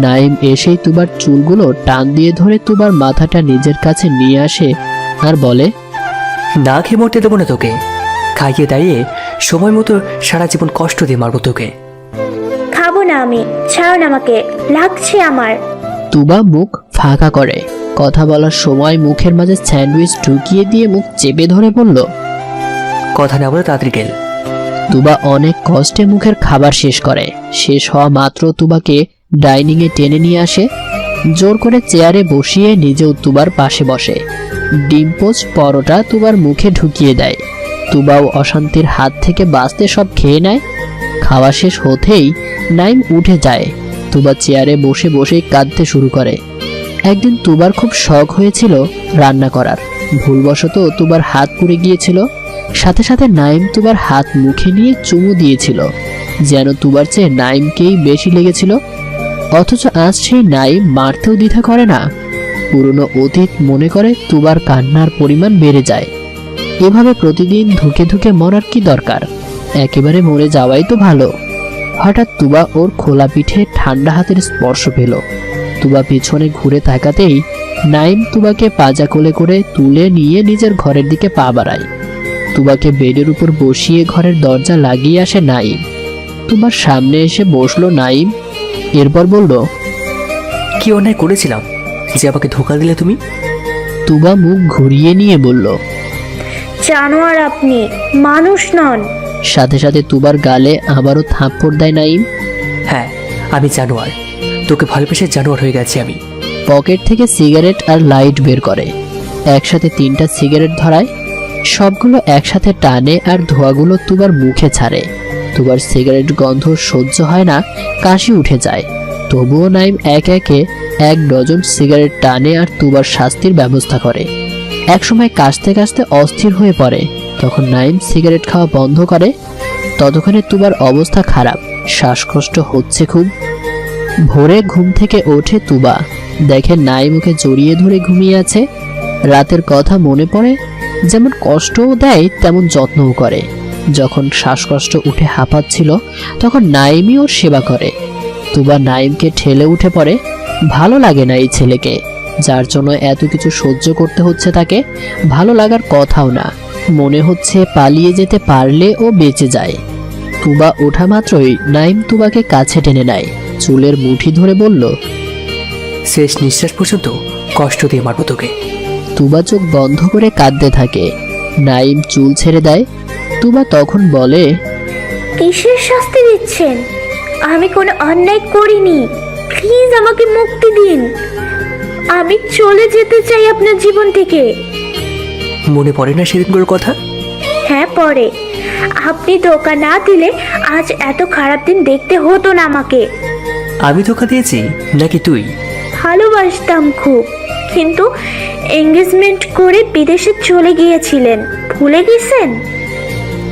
নাইম এসেই তুবার চুলগুলো টান দিয়ে ধরে তুবার মাথাটা নিজের কাছে নিয়ে আসে আর বলে, না খেয়ে মরতে দেবো না তোকে। খাইয়ে দাইয়ে সময় মতো সারা জীবন কষ্ট দিয়ে মারবো তোকে। খাবো না আমি, ছাড়ুন আমাকে, লাগছে আমার। তুবা মুখ ফাঁকা করে। কথা বলার সময় মুখের মাঝে স্যান্ডউইচ ঢুকিয়ে দিয়ে মুখ চেপে ধরে বলল, কথা না বলে তাড়াতাড়ি গেল। তুবা অনেক কষ্টে মুখের খাবার শেষ করে। শেষ হওয়া মাত্র তুবাকে ডাইনিং এ টেনে নিয়ে আসে। জোর করে চেয়ারে বসিয়ে নিজেও তুবার পাশে বসে। ডিম পোচ পরোটা তুবার মুখে ঢুকিয়ে দেয়। তুবাও অশান্তির হাত থেকে বাঁচতে সব খেয়ে নেয়। খাওয়া শেষ হতেই নাইম উঠে যায়। তুবা চেয়ারে বসে বসে কাঁদতে শুরু করে। একদিন তুবার খুব শখ হয়েছিল রান্না করার। ভুলবশত তুবার হাত পুড়ে গিয়েছিল। সাথে সাথে নাইম তুবার হাত মুখে নিয়ে চুমু দিয়েছিল, যেন তুবার চেয়ে নাইমকেই বেশি লেগেছিল। অথচ আজ সেই নাইম মারতেও দ্বিধা করে না। পুরনো অতীত মনে করে তুবার কান্নার পরিমাণ বেড়ে যায়। এভাবে প্রতিদিন ধুকে ধুকে মরার কি দরকার, একেবারে মরে যাওয়াই তো ভালো। হঠাৎ তুবা ওর খোলা পিঠে ঠান্ডা হাতের স্পর্শ পেল। তুবা পিছনে ঘুরে তাকাতেই নাইম তুবাকে পাজা কোলে করে তুলে নিয়ে নিজের ঘরের দিকে পা বাড়ায়। তুবাকে বেডের উপর বসিয়ে ঘরের দরজা লাগিয়ে আসে নাইম। তুবার সামনে এসে বসলো নাইম। এরপর বলল, কি অন্যায় করেছিলাম যে আমাকে ধোকা দিলে তুমি? তুবা মুখ ঘুরিয়ে নিয়ে বলল, জানোয়ার আপনি, মানুষ নন। সাথে সাথে তুবার গালে আবারও থাপ্পড় দেয় নাইম। হ্যাঁ, আমি জানোয়ার। তোকে ভালোবেসে জানোয়ার হয়ে গেছি আমি। পকেট থেকে সিগারেট আর লাইট বের করে। একসাথে 3টা সিগারেট ধরায়। সবগুলো একসাথে টানে আর ধোঁয়াগুলো তুবার মুখে ছাড়ে। তুবার সিগারেট গন্ধ সহ্য হয় না, কাশি উঠে যায়। তবুও নাইম এক একে 1 ডজন সিগারেট টানে আর তুবার শাস্তির ব্যবস্থা করে। একসময় কাশতে কাশতে অস্থির হয়ে পড়ে। তখন নাইম সিগারেট খাওয়া বন্ধ করে। ততক্ষণে তুবার অবস্থা খারাপ, শ্বাসকষ্ট হচ্ছে খুব। ভোরে ঘুম থেকে ওঠে তুবা, দেখে নাইম ওকে জড়িয়ে ধরে ঘুমিয়ে আছে। রাতের কথা মনে পড়ে, যেমন কষ্টও দেয় তেমন যত্নও করে। যখন শ্বাসকষ্ট উঠে হাঁপাচ্ছিল তখন নাইমই ওর সেবা করে। তুবা নাইমকে ঠেলে উঠে পড়ে। ভালো লাগে না এই ছেলেকে, যার জন্য এত কিছু সহ্য করতে হচ্ছে তাকে। ভালো লাগার কথাও না, মনে হচ্ছে পালিয়ে যেতে পারলে ও বেঁচে যায়। তুবা ওঠা মাত্রই নাইম তুবাকে কাছে টেনে নেয়, চুলের মুঠি ধরে বলল, শেষ নিঃশ্বাস পর্যন্ত কষ্ট দিয়ে মারবো তোকে। তুবা চোখ বন্ধ করে কাঁদতে থাকে। নাইম চুল ছেড়ে দেয়। তুবা তখন বলে, কিসের শাস্তি দিচ্ছেন? আমি কোনো অন্যায় করিনি, প্লিজ আমাকে মুক্তি দিন। আমি চলে যেতে চাই আপনার জীবন থেকে। মনে পড়ে না সেদিনগুলোর কথা? হ্যাঁ পড়ে। আপনি ধোকা না দিলে আজ এত খারাপ দিন দেখতে হতো না আমাকে। আমি ধোকা দিয়েছি নাকি তুই? ভালোবাসতাম খুব, কিন্তু এঙ্গেজমেন্ট করে বিদেশে চলে গিয়েছিলেন, ভুলে গেছেন?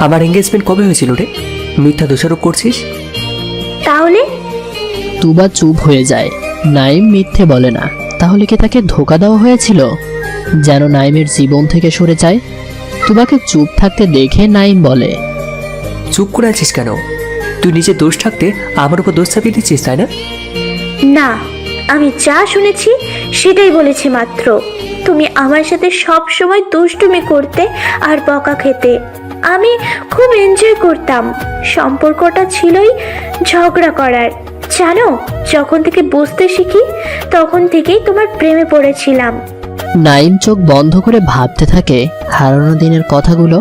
আমার এঙ্গেজমেন্ট কবে হয়েছিল রে? মিথ্যা দোষারোপ করছিস। তাহলে? তুবা চুপ হয়ে যায়। নাইম মিথ্যে বলে না, তাহলে কি তাকে ধোকা দেওয়া হয়েছিল? যেন নাইমের জীবন থেকে সরে যায়। তুবাকে চুপ থাকতে দেখে নাইম বলে, চুপ করে আছিস কেন? তুই নিজের দোষ থাকতে আমার উপর দোষ চাপিয়ে দিচ্ছিস, তাই না? না, আমি যা শুনেছি সেটাই বলেছি মাত্র। তুমি আমার সাথে সব সময় দুষ্টুমি করতে আর বকা খেতে। আমি খুব এনজয় করতাম। সম্পর্কটা ছিলই ঝগড়া করার। জানো, যখন থেকে বুঝতে শিখি তখন থেকেই তোমার প্রেমে পড়েছিলাম। নাইম চোখ বন্ধ করে ভাবতে থাকে হারানো দিনের কথাগুলো।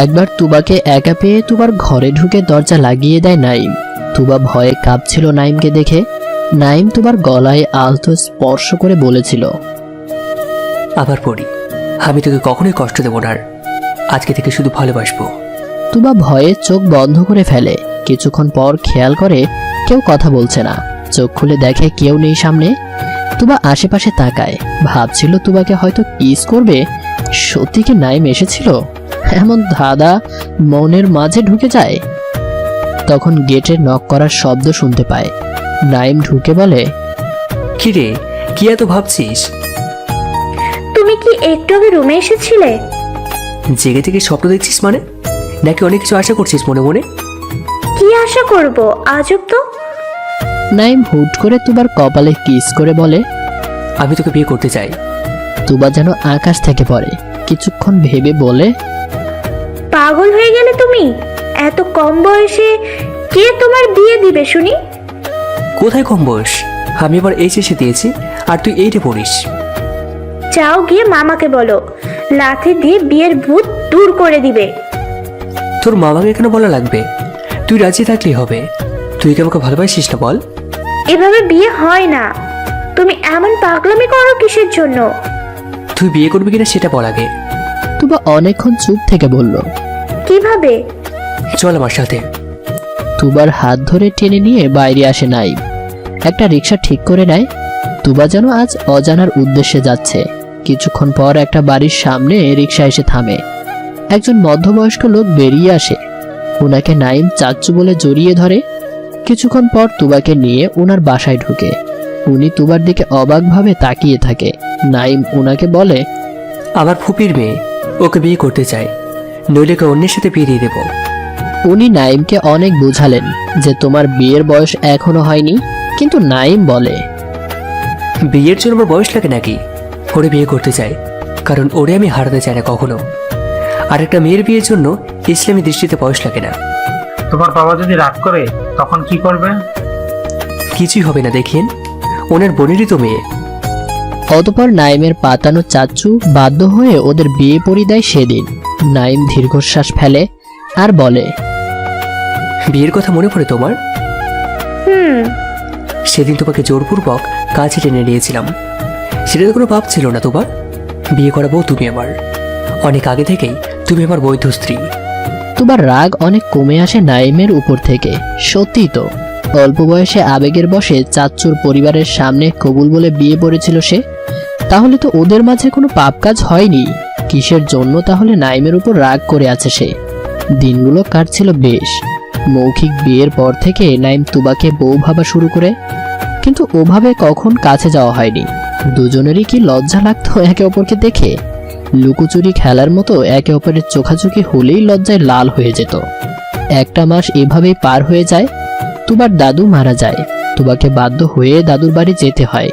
একবার তুবাকে একা পেয়ে তুবার ঘরে ঢুকে দরজা লাগিয়ে দেয় নাইম। তুবা ভয়ে কাঁপছিল নাইমকে দেখে। নাইম তুবার গলায় আলতো স্পর্শ করে বলেছিল, আবার পড়ি, আমি তোকে কখনোই কষ্ট দেবো না, আজকে থেকে শুধু ভালোবাসবো। তুবা ভয়ে চোখ বন্ধ করে ফেলে। কিছুক্ষণ পর খেয়াল করে কেউ কথা বলছে না। চোখ খুলে দেখে কেউ নেই সামনে। তুবা আশেপাশে তাকায়, ভাবছিল তুবাকে হয়তো কিস করবে। সত্যি কি নাইম এসেছিল? এমন ধাঁধা মনের মাঝে ঢুকে যায়। তখন গেটে নক করার শব্দ শুনতে পায়। নাইম ঢুকে বলে, কি রে, কি এত ভাবছিস? তুমি কি একটু আগে রুমে এসেছিলে? জেগে থেকে স্বপ্ন দেখছিস মানে? নাকি অনেক কিছু আশা করছিস মনে মনে? কি আশা করব, আজব তো। নাইম হুট করে তুবার কপালে কিস করে বলে, আমি তোকে বিয়ে করতে চাই। তুবা যেন আকাশ থেকে পড়ে। কিছুক্ষণ ভেবে বলে, পাগল হয়ে গেলে তুমি? এত কম বয়সে কে তোমার বিয়ে দিবে শুনি? কোথায় কম বয়স? আমি এবার এইচএসে দিয়েছি, আর তুই এইটে পড়িস। যাও গিয়ে মামাকে বলো, লাথি দিয়ে বিয়ের ভূত দূর করে দিবে। তোর মামাকে কেন বলা লাগবে? তুই রাজি থাকলেই হবে। তুই কি আমাকে ভালোবাসিস না বল? এভাবে বিয়ে হয় না। তুমি এমন পাগলামি করো কিসের জন্য? তুই বিয়ে করবি কিনা সেটা বল আগে। তুবা অনেকক্ষণ চুপ থেকে বলল, কিভাবে? চল আমার সাথে। তুবার হাত ধরে টেনে নিয়ে বাইরে আসে নাইম। একটা রিক্সা ঠিক করে নেয়। তুবা যেন আজ অজানার উদ্দেশ্যে যাচ্ছে। কিছুক্ষণ পর একটা বাড়ির সামনে রিক্সা এসে থামে। একজন মধ্যবয়স্ক লোক বেরিয়ে আসে। ওনাকে নাইম চাচ্চু বলে জড়িয়ে ধরে। কিছুক্ষণ পর তুবাকে নিয়ে ওনার বাসায় ঢুকে। উনি তুবার দিকে অবাকভাবে তাকিয়ে থাকে। নাইম ওনাকে বলে, আমার ফুপির মেয়ে, ওকে বিয়ে করতে চাই, নইলে ওকে অন্যের সাথে বিয়ে দিয়ে দেবো। উনি নাইমকে অনেক বোঝালেন যে তোমার বিয়ের বয়স এখনো হয়নি, কিন্তু নাইম বলে, বিয়ের জন্য আমার বয়স লাগে নাকি? ওরে বিয়ে করতে চাই, কারণ ওরে আমি হারাতে চাই না কখনো। আর একটা মেয়ের বিয়ের জন্য ইসলামী দৃষ্টিতে বয়স লাগে না। তোমার বাবা যদি রাগ করে তখন কি করবে? কিছুই হবে না, দেখিয়েন, ওনার বোনেরই তো মেয়ে। অতপর নাইমের পাতানো চাচ্চু বাধ্য হয়ে ওদের বিয়ে পড়ি দেয় সেদিন। নাইম দীর্ঘশ্বাস ফেলে আর বলে, বিয়ের কথা মনে পড়ে তোমার? হুম। সেদিন তোমাকে জোরপূর্বক কাছে টেনে নিয়েছিলাম। সেটা তো কোনো পাপ ছিল না তোমার। বিয়ে করাবো তুমি আমার। অনেক আগে থেকেই তুমি আমার বৈধ স্ত্রী। তোমার রাগ অনেক কমে আসে নাইমের উপর থেকে। সত্যি তো, অল্প বয়সে আবেগের বশে চাচ্চুর পরিবারের সামনে কবুল বলে বিয়ে পড়েছিল সে। তাহলে তো ওদের মাঝে কোনো পাপ কাজ হয়নি। কিসের জন্য তাহলে নাইমের উপর রাগ করে আছে সে? দিনগুলো কাটছিল বেশ। মৌখিক বিয়ের পর থেকে নাইম তুবাকে বউ ভাবা শুরু করে, কিন্তু ওভাবে কখন কাছে যাওয়া হয়নি। দুজনেরই কি লজ্জা লাগতো একে অপরকে দেখে। লুকোচুরি খেলার মতো একে অপরের চোখাচোখি হলেই লজ্জায় লাল হয়ে যেত। একটা মাস এভাবেই পার হয়ে যায়। তুবার দাদু মারা যায়। তুবাকে বাধ্য হয়ে দাদুর বাড়ি যেতে হয়।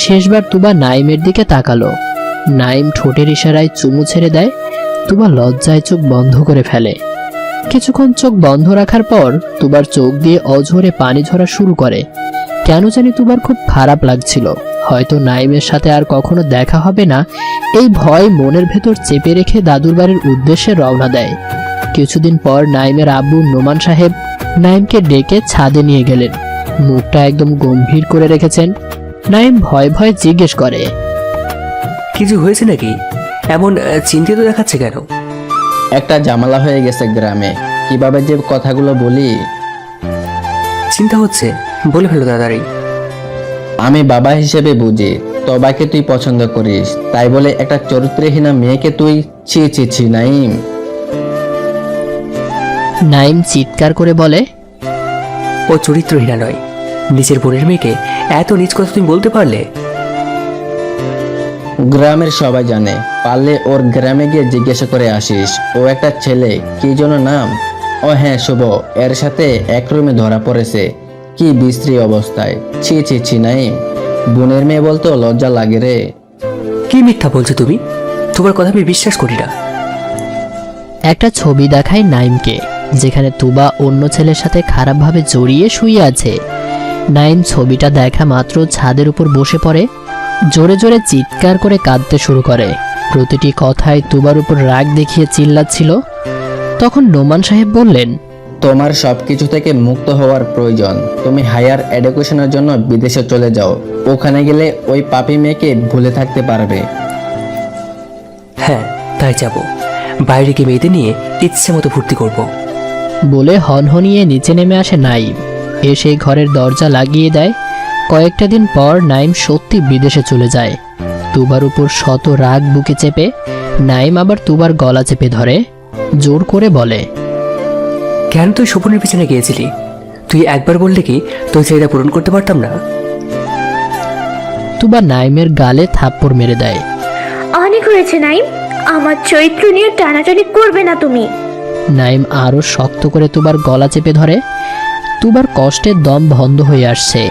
শেষবার তুবা নাইমের দিকে তাকালো। নাইম ঠোঁটের ইশারায় চুমু ছেড়ে দেয়। তুবা লজ্জায় চোখ বন্ধ করে ফেলে। কিছুক্ষণ চোখ বন্ধ রাখার পর তুবার চোখ দিয়ে অঝরে পানি ঝরা শুরু করে। কেন জানি তুবার খুব খারাপ লাগছিল। হয়তো নাইমের সাথে আর কখনো দেখা হবে না, এই ভয় মনের ভেতর চেপে রেখে দাদুর বাড়ির উদ্দেশ্যে রওনা দেয়। কিছুদিন পর নাইমের আব্বু নোমান সাহেব নাইমকে ডেকে ছাদে নিয়ে গেলেন। মুখটা একদম গম্ভীর করে রেখেছেন। নাইম ভয় ভয় জিজ্ঞেস করে, কিছু হয়েছে নাকি? এমন চিন্তিত দেখাচ্ছে কেন? একটা ঝামেলা হয়ে গেছে গ্রামে, কিভাবে যে কথাগুলো বলি। চিন্তা হচ্ছে, বলে ফেলো তাড়াতাড়ি। আমি বাবা হিসেবে বুঝি, তবাকে তুই পছন্দ করিস, তাই বলে একটা চরিত্রহীনা মেয়েকে তুই ছি ছি ছি নাইম। নাইম চিৎকার করে বলে, ও চরিত্রহীনা নয়। নিজের বোনের মেয়েকে এত নিজ কথা তুমি বলতে পারলে? গ্রামের সবাই জানে, পারলে ওর গ্রামে গিয়ে জিজ্ঞাসা করে আসিস। ও একটা ছেলে, কি যেন নাম? ও হ্যাঁ, শুভ। এর সাথে এক রুমে ধরা পড়েছে, কি বিশ্রী অবস্থায়। ছি ছি ছি নাইম, বোনের মেয়ে বলতো লজ্জা লাগে রে। কি মিথ্যা বলছো তুমি? তোমার কথা আমি বিশ্বাস করি না। একটা ছবি দেখায় নাইমকে, যেখানে তুবা অন্য ছেলের সাথে খারাপভাবে জড়িয়ে শুয়ে আছে। নাইম ছবিটা দেখা মাত্র ছাদের উপর বসে পড়ে। জোরে জোরে চিৎকার করে কাঁদতে শুরু করে। প্রতিটি কথায় তুবার উপর রাগ দেখিয়ে চিল্লাচ্ছিল। তখন নোমান সাহেব বললেন, তোমার সবকিছু থেকে মুক্ত হওয়ার প্রয়োজন। তুমি হায়ার এডুকেশনের জন্য বিদেশে চলে যাও। ওখানে গেলে ওই পাপী মেয়েকে ভুলে থাকতে পারবে। হ্যাঁ, তাই যাব। বাইরে গিয়ে মেয়েদের নিয়ে ইচ্ছে মতো ফুর্তি করব। বলে হনহনিয়ে নিচে নেমে আসে নাইম। এসে ঘরের দরজা লাগিয়ে দেয়। কয়েকটা দিন পর নাইম সত্যি বিদেশে চলে যায়। তুবার উপর শত রাগ বুকে চেপে নাইম আবার তুবার গলা চেপে ধরে, জোর করে বলে, কেন তুই স্বপনের পিছনে গিয়েছিলি? তুই একবার বললে কি তোর চাহিদা পূরণ করতে পারতাম না? তুবা নাইমের গালে থাপ্পড় মেরে দেয়। অনেক হয়েছে নাইম, আমার চরিত্র নিয়ে টানাটানি করবে না তুমি। নাইম আরো শক্ত করে তুবার গলা চেপে ধরে। তুবার কষ্টের দম বন্ধ হয়ে আসছে,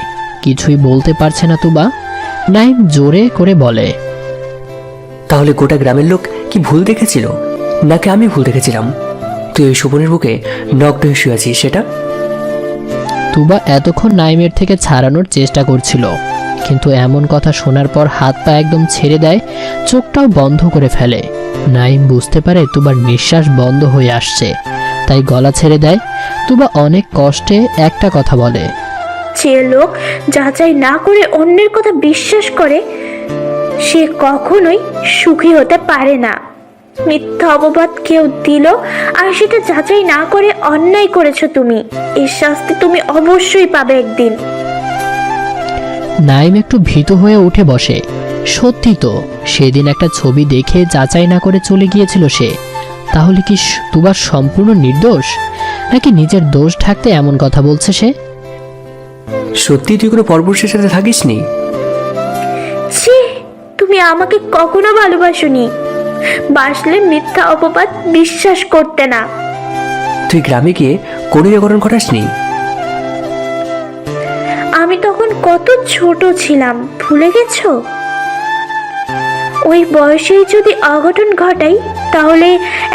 কিছুই বলতে পারছে না তুবা। নাইম জোরে করে বলে, তাহলে গোটা গ্রামের লোক কি ভুল দেখেছিল, নাকি আমি ভুল দেখেছিলাম? তুই ওই স্বপনের বুকে নগ্ন হয়ে শুয়ে আছিস সেটা? তুবা এতক্ষণ নাইমের থেকে ছাড়ানোর চেষ্টা করছিল, কিন্তু এমন কথা শোনার পর হাত পা একদম ছেড়ে দেয়, চোখটাও বন্ধ করে ফেলে। নাইম বুঝতে পারে তুবার নিঃশ্বাস বন্ধ হয়ে আসছে, তাই গলা ছেড়ে দেয়। তুবা অনেক কষ্টে একটা কথা বলে, যে লোক যাচাই না করে অন্যের কথা বিশ্বাস করে সে কখনোই সুখী হতে পারে না। মিথ্যা অপবাদ কেউ দিল আর সেটা যাচাই না করে অন্যায় করেছো তুমি, এর শাস্তি তুমি অবশ্যই পাবে একদিন। নাইম একটু ভীত হয়ে উঠে বসে। সত্যি তো, সেদিন একটা ছবি দেখে যাচাই না করে চলে গিয়েছিল সে। তাহলে কি তুবার সম্পূর্ণ নির্দোষ, নাকি নিজের দোষ ঢাকতে এমন কথা বলছে সে? সত্যি তুই কোনো পরপুরুষের সাথে থাকিসনি? ছি, তুমি আমাকে কখনো ভালোবাসোনি, বাসলে মিথ্যা অপবাদ বিশ্বাস করতে না। তুই গ্রামে গিয়ে কোনো অঘটন ঘটাসনি? আমি তখন কত ছোট ছিলাম, ভুলে গেছো? ওই বয়সেই যদি অঘটন ঘটাই তাহলে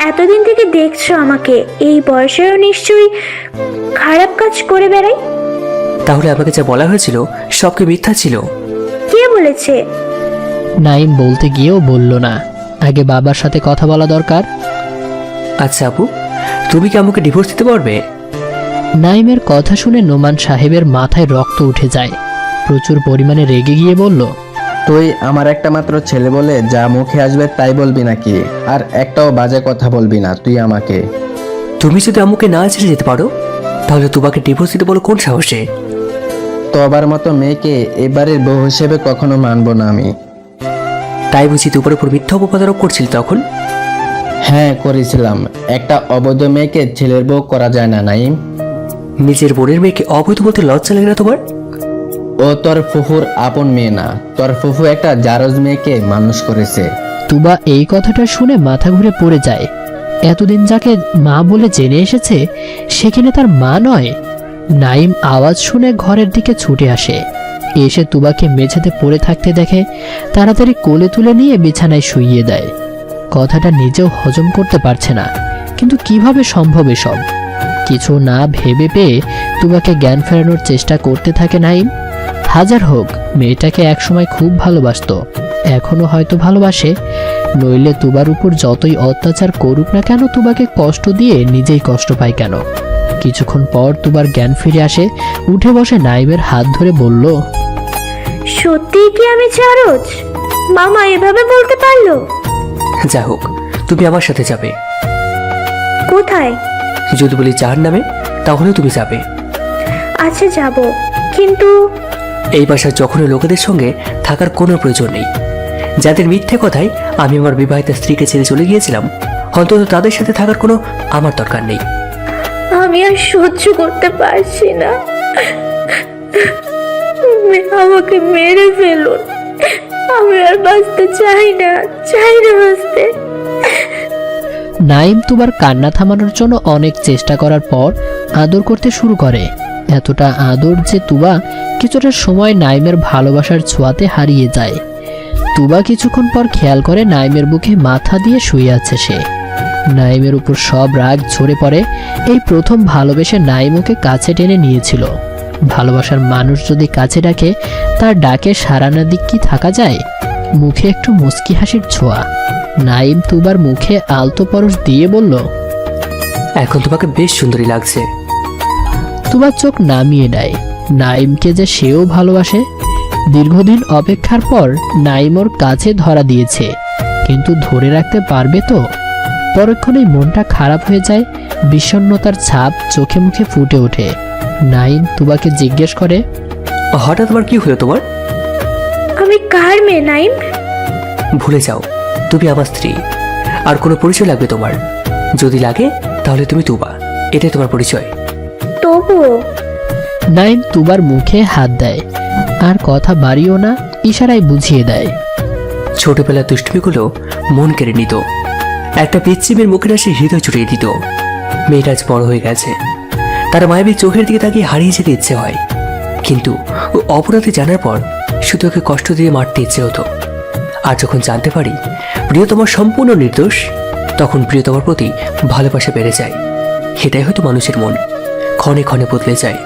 এতদিন থেকে দেখছো আমাকে, এই বয়সেও নিশ্চয়ই খারাপ কাজ করে বেড়াই। তাহলে আমাকে যা বলা হয়েছিল সব কি মিথ্যা ছিল? কে বলেছে? নাইম বলতে গিয়েও বলল না, আগে বাবার সাথে কথা বলা দরকার। আচ্ছা আপু, তুমি কি আমাকে ডিভোর্স দিতে পারবে? নাইমের কথা শুনে নোমান সাহেবের মাথায় রক্ত উঠে যায়। প্রচুর পরিমাণে রেগে গিয়ে বলল, তুই আমার একটা মাত্র ছেলে বলে যা মুখে আসবে তাই বলবি নাকি? আর একটাও বাজে কথা বলবি না তুই আমাকে। তুমি যদি আমাকে না ছেড়ে যেতে পারো তাহলে তোমাকে ডিভোর্স দিতে বলো কোন সাহসে? তোবার মতো মেয়েকে এবারের বউ হিসেবে কখনো মানবো না আমি। তাই বুঝি তোমার উপর মিথ্যা অপবাদ আরোপ করছিল তখন? হ্যাঁ করেছিলাম। একটা অবৈধ মেয়েকে ছেলের বউ করা যায় না নাইম। নিজের বোনের মেয়েকে অবৈধ বলতে লজ্জা লাগে না তোমার? ও তোর ফুফুর আপন মেয়ে না, তোর ফুফু একটা জারজ মেয়েকে মানুষ করেছে। তুবা এই কথাটা শুনে মাথা ঘুরে পড়ে যায়। এতদিন যাকে মা বলে জেনে এসেছে সে কিনা তার মা নয়। নাইম আওয়াজ শুনে ঘরের দিকে ছুটে আসে, এসে তুবাকে মেঝেতে পড়ে থাকতে দেখে তাড়াতাড়ি কোলে তুলে নিয়ে বিছানায় শুইয়ে দেয়। কথাটা নিজেও হজম করতে পারছে না, কিন্তু কিভাবে সম্ভব এসব? কিছু না ভেবে পেয়ে তুবাকে জ্ঞান ফেরানোর চেষ্টা করতে থাকে নাইম। হাজার হোক, মেয়েটাকে একসময় খুব ভালোবাসতো, এখনো হয়তো ভালোবাসে। নইলে তুবার উপর যতই অত্যাচার করুক না কেন, তুবাকে কষ্ট দিয়ে নিজেই কষ্ট পায় কেন? কিছুক্ষণ পর তুবার জ্ঞান ফিরে আসে, উঠে বসে নাইমের হাত ধরে বলল, সত্যি কি আমি জারজ? মামা এভাবে বলতে পারলো? যা হোক, তুমি আমার সাথে যাবে। কোথায়? যদি বলি যার নামে তাহলে তুমি যাবে। আচ্ছা যাব, কিন্তু এই বাসার যখনই লোকেদের সঙ্গে থাকার কোনো প্রয়োজন নেই। যাদের মিথ্যে কথায় আমি আমার বিবাহিত স্ত্রীকে ছেড়ে চলে গিয়েছিলাম, অন্তত তাদের সাথে থাকার কোনো আমার দরকার নেই। আমি আর সহ্য করতে পারছি না, আমাকে মেরে ফেলুন, আমি আর বাঁচতে চাই না, চাই না বাঁচতে। নাইম তুবার কান্না থামানোর জন্য অনেক চেষ্টা করার পর আদর করতে শুরু করে। এতটা আদর যে তুবা কিছুটা সময় নাইমের ভালোবাসার ছোঁয়াতে হারিয়ে যায়। তুবা কিছুক্ষণ পর খেয়াল করে নাইমের বুকে মাথা দিয়ে শুয়ে আছে সে। নাইমের উপর সব রাগ ঝরে পড়ে। এই প্রথম ভালোবেসে নাইম ওকে কাছে টেনে নিয়েছিল। ভালোবাসার মানুষ যদি কাছে ডাকে, তার ডাকে সাড়া না দিক কি থাকা যায়? মুখে একটু মুচকি হাসির ছোঁয়া। নাইম তুবার মুখে আলতো পরশ দিয়ে বলল, এখন তোমাকে বেশ সুন্দরী লাগছে। তুবার চোখ নামিয়ে নেয়। নাইমকে যে সেও ভালোবাসে। দীর্ঘদিন অপেক্ষার পর নাইম ওর কাছে ধরা দিয়েছে, কিন্তু ধরে রাখতে পারবে তো? পরক্ষণেই মনটা খারাপ হয়ে যায়, বিষণ্ণতার ছাপ চোখে মুখে ফুটে ওঠে। নাইম তুবাকে জিজ্ঞেস করে, হঠাৎ আবার কি হলো তোমার? আমি কার মেয়ে নাইম? ভুলে যাও, তুমি আমার স্ত্রী। আর কোনো পরিচয় লাগবে তোমার? যদি লাগে তাহলে তুমি তুবা, এটাই তোমার পরিচয়। তবুও নাইম তুবার মুখে হাত দেয়, আর কথা বাড়িও না, ইশারায় বুঝিয়ে দেয়। ছোটবেলার দুষ্টুমিগুলো মন কেড়ে নিত, একটা পিচ্চিমের মুখের হাসি হৃদয় জুড়িয়ে দিত। মেয়েটা আজ বড় হয়ে গেছে, তার মায়াবী চোখের দিকে তাকিয়ে হারিয়ে যেতে ইচ্ছে হয়, কিন্তু ও অপরাধী জানার পর শুধু ওকে কষ্ট দিয়ে মারতে ইচ্ছে হতো। আর যখন জানতে পারি প্রিয়তমা সম্পূর্ণ নির্দোষ, তখন প্রিয়তমার প্রতি ভালোবাসা বেড়ে যায়। এটাই হয়তো মানুষের মন ক্ষণে ক্ষণে বদলে যায়।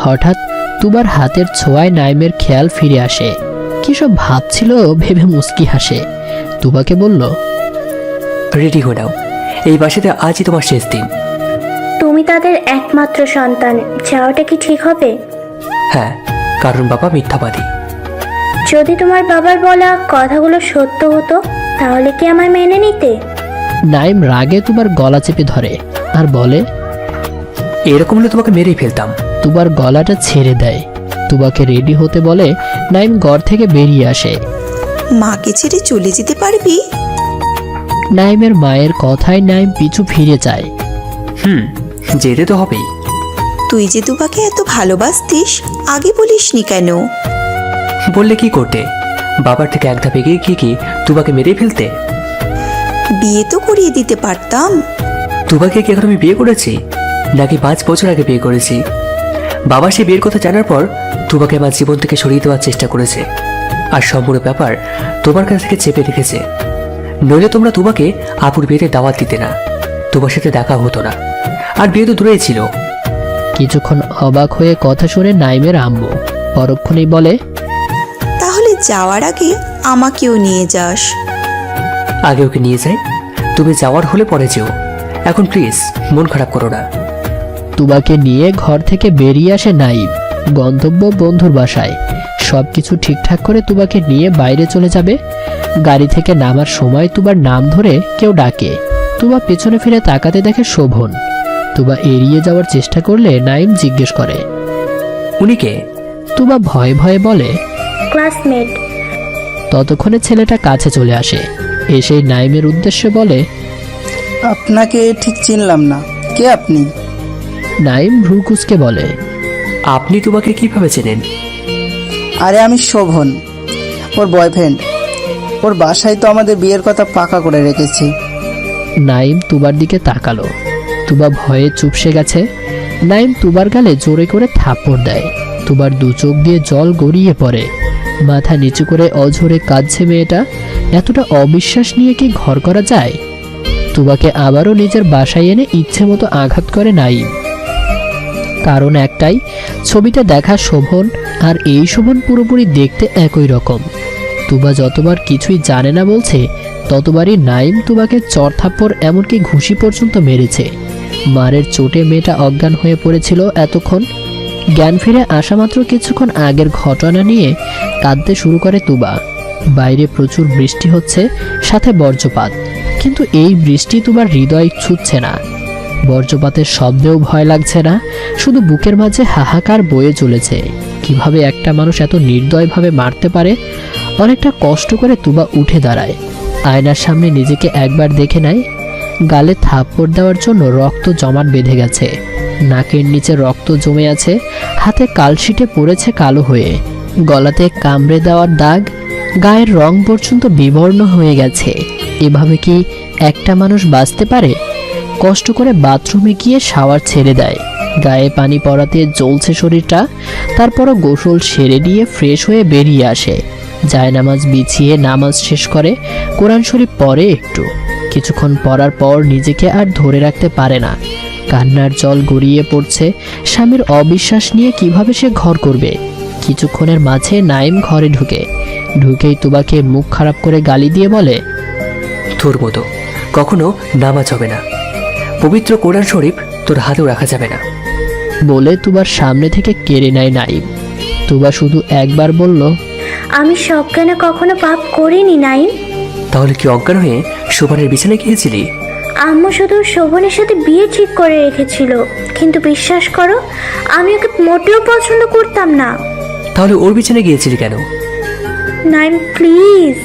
হঠাৎ তুবার হাতের ছোঁয়ায় নাইমের খেয়াল ফিরে আসে। কি সব ভাবছিল ভেবে মুস্কি হাসে। তুবাকে বলল, রেডি হয়ে নাও, এই বাসাতে আজই তোমার শেষ দিন। তুমি তাদের একমাত্র সন্তান, যাওয়াটা কি ঠিক হবে? হ্যাঁ, কারণ বাবা মিথ্যাবাদী। যদি তোমার বাবার বলা কথাগুলো সত্য হতো তাহলে কি আমায় মেনে নিতে? নাইম রাগে তুবার গলা চেপে ধরে আর বলে, এরকম হলে তোমাকে মেরেই ফেলতাম। তুবার গলাটা ছেড়ে দেয়। তুবাকে রেডি হতে বলে নাইম ঘর থেকে বেরিয়ে আসে। মাকে ছেড়ে চলে যেতে পারবি? নাইমের মায়ের কথায় নাইম পিছু ফিরে যায়। যেতে তো হবেই। তুই যে তুবাকে এত ভালোবাসতিস, আগে বলিসনি কেন? বললে কি করতে? বাবার থেকে এক ধাপ এগিয়ে গিয়ে কি তুবাকে মেরেই ফেলতে? বিয়ে তো করিয়ে দিতে পারতাম। তুবাকে কি এখন আমি বিয়ে করেছি, নাকি 5 বছর আগে বিয়ে করেছি? বাবা সে বিয়ের কথা জানার পর তুবাকে আমার জীবন থেকে সরিয়ে দেওয়ার চেষ্টা করেছে, আর সম্পূর্ণ ব্যাপার তোমার কাছ থেকে চেপে রেখেছে। নইলে তোমরা তুবাকে আপুর বিয়েতে দাওয়াত দিতে না, তোমার সাথে দেখা হতো না, আর বিয়ে তো দূরেই ছিল। কিছুক্ষণ অবাক হয়ে কথা শুনে নাইমের আম্মু পরক্ষণেই বলে, তাহলে যাওয়ার আগে আমাকেও নিয়ে যাস। আগে ওকে নিয়ে যাই, তুমি যাওয়ার হলে পরে যেও। এখন প্লিজ মন খারাপ করো না। তুবাকে নিয়ে ঘর থেকে বেরিয়ে আসে নাইম গন্তব্য বন্ধুর বাসায়। সবকিছু ঠিকঠাক করে তুবাকে নিয়ে বাইরে চলে যাবে। গাড়ি থেকে নামার সময় তুবার নাম ধরে কেউ ডাকে। তুবা পেছনে ফিরে তাকাতে দেখে শোভন। তুবা এড়িয়ে যাওয়ার চেষ্টা করলে নাইম জিজ্ঞেস করে, উনি কে? তুবা ভয়ে ভয়ে বলে, ক্লাসমেট। ততক্ষণে ছেলেটা কাছে চলে আসে। এসেই নাইমের উদ্দেশ্যে বলে, আপনাকে ঠিক চিনলাম না, কে আপনি? নাইম ভ্রুকুচকে বলে, আপনি তুবাকে কিভাবে চেনেন? আরে আমি শোভন, ওর বয়ফ্রেন্ড। ওর বাসায় তো আমাদের বিয়ের কথা পাকা করে রেখেছি। নাইম তুবার দিকে তাকালো। তুবা ভয়ে চুপসে গেছে। নাইম তুবার গালে জোরে করে থাপ্পড় দেয়। তুবার দু চোখ দিয়ে জল গড়িয়ে পড়ে। মাথা নিচু করে অঝরে কাঁদছে মেয়েটা। এতটা অবিশ্বাস নিয়ে কি ঘর করা যায়? তুবাকে আবারও নিজের বাসায় এনে ইচ্ছে মতো আঘাত করে নাইম। কারণ একটাই, ছবিতে দেখা শোভন আর এই শোভন পুরোপুরি দেখতে একই রকম। তুবা যতবার কিছুই জানে না বলছে, ততবারই নাইম তুবাকে চর থাপ্পড় এমনকি ঘুষি পর্যন্ত মেরেছে। মারের চোটে মেয়েটা অজ্ঞান হয়ে পড়েছিল এতক্ষণ। জ্ঞান ফিরে আসা মাত্র কিছুক্ষণ আগের ঘটনা নিয়ে কাঁদতে শুরু করে তুবা। বাইরে প্রচুর বৃষ্টি হচ্ছে, সাথে বজ্রপাত। কিন্তু এই বৃষ্টি তুবার হৃদয় ছুঁচ্ছে না। বজ্রপাতের শব্দেও ভয় লাগছে না, শুধু বুকের মাঝে হাহাকার বয়ে চলেছে। কিভাবে একটা মানুষ এত নির্দয়ভাবে মারতে পারে? অনেকটা কষ্ট করে তুবা উঠে দাঁড়ায়। আয়নার সামনে নিজেকে একবার দেখে নেয়। গালে থাপ্পড় দেওয়ার জন্য রক্ত জমাট বেঁধে গেছে। নাকের নিচে রক্ত জমে আছে, হাতে কালশিটে পড়েছে কালো হয়ে। গলাতে কামড়ে দেওয়ার দাগ, গায়ের রং পর্যন্ত বিবর্ণ হয়ে গেছে। এভাবে কি একটা মানুষ বাঁচতে পারে? কষ্ট করে বাথরুমে গিয়ে শাওয়ার ছেড়ে দেয়। গায়ে পানি পড়াতে জ্বলছে শরীরটা। তারপরও গোসল সেরে দিয়ে ফ্রেশ হয়ে বেরিয়ে আসে। জায়নামাজ বিছিয়ে নামাজ শেষ করে কোরআন শরীফ পড়ে একটু। কিছুক্ষণ পড়ার পর নিজেকে আর ধরে রাখতে পারে না। কান্নার জল গড়িয়ে পড়ছে। স্বামীর অবিশ্বাস নিয়ে কিভাবে সে ঘর করবে? কিছুক্ষণের মাঝে নাইম ঘরে ঢুকেই তুবাকে মুখ খারাপ করে গালি দিয়ে বলে, তোর মতো কখনো নামাজ হবে না, পবিত্র কোরআন শরীফ তোর হাতেও রাখা যাবে না। বলে তুবার সামনে থেকে কেড়ে নেয় নাইম। তুবা শুধু একবার বলল, আমি সজ্ঞানে কখনো পাপ করিনি নাইম। তাহলে কি অজ্ঞান হয়ে শোভনের বিছানায় গিয়েছিলি? আম্মু শুধু শোভনের সাথে বিয়ে ঠিক করে রেখেছিল, কিন্তু বিশ্বাস করো আমি ওকে মোটেও পছন্দ করতাম না। তাহলে ওর বিছানায় গিয়েছিলি কেন? নাইম প্লিজ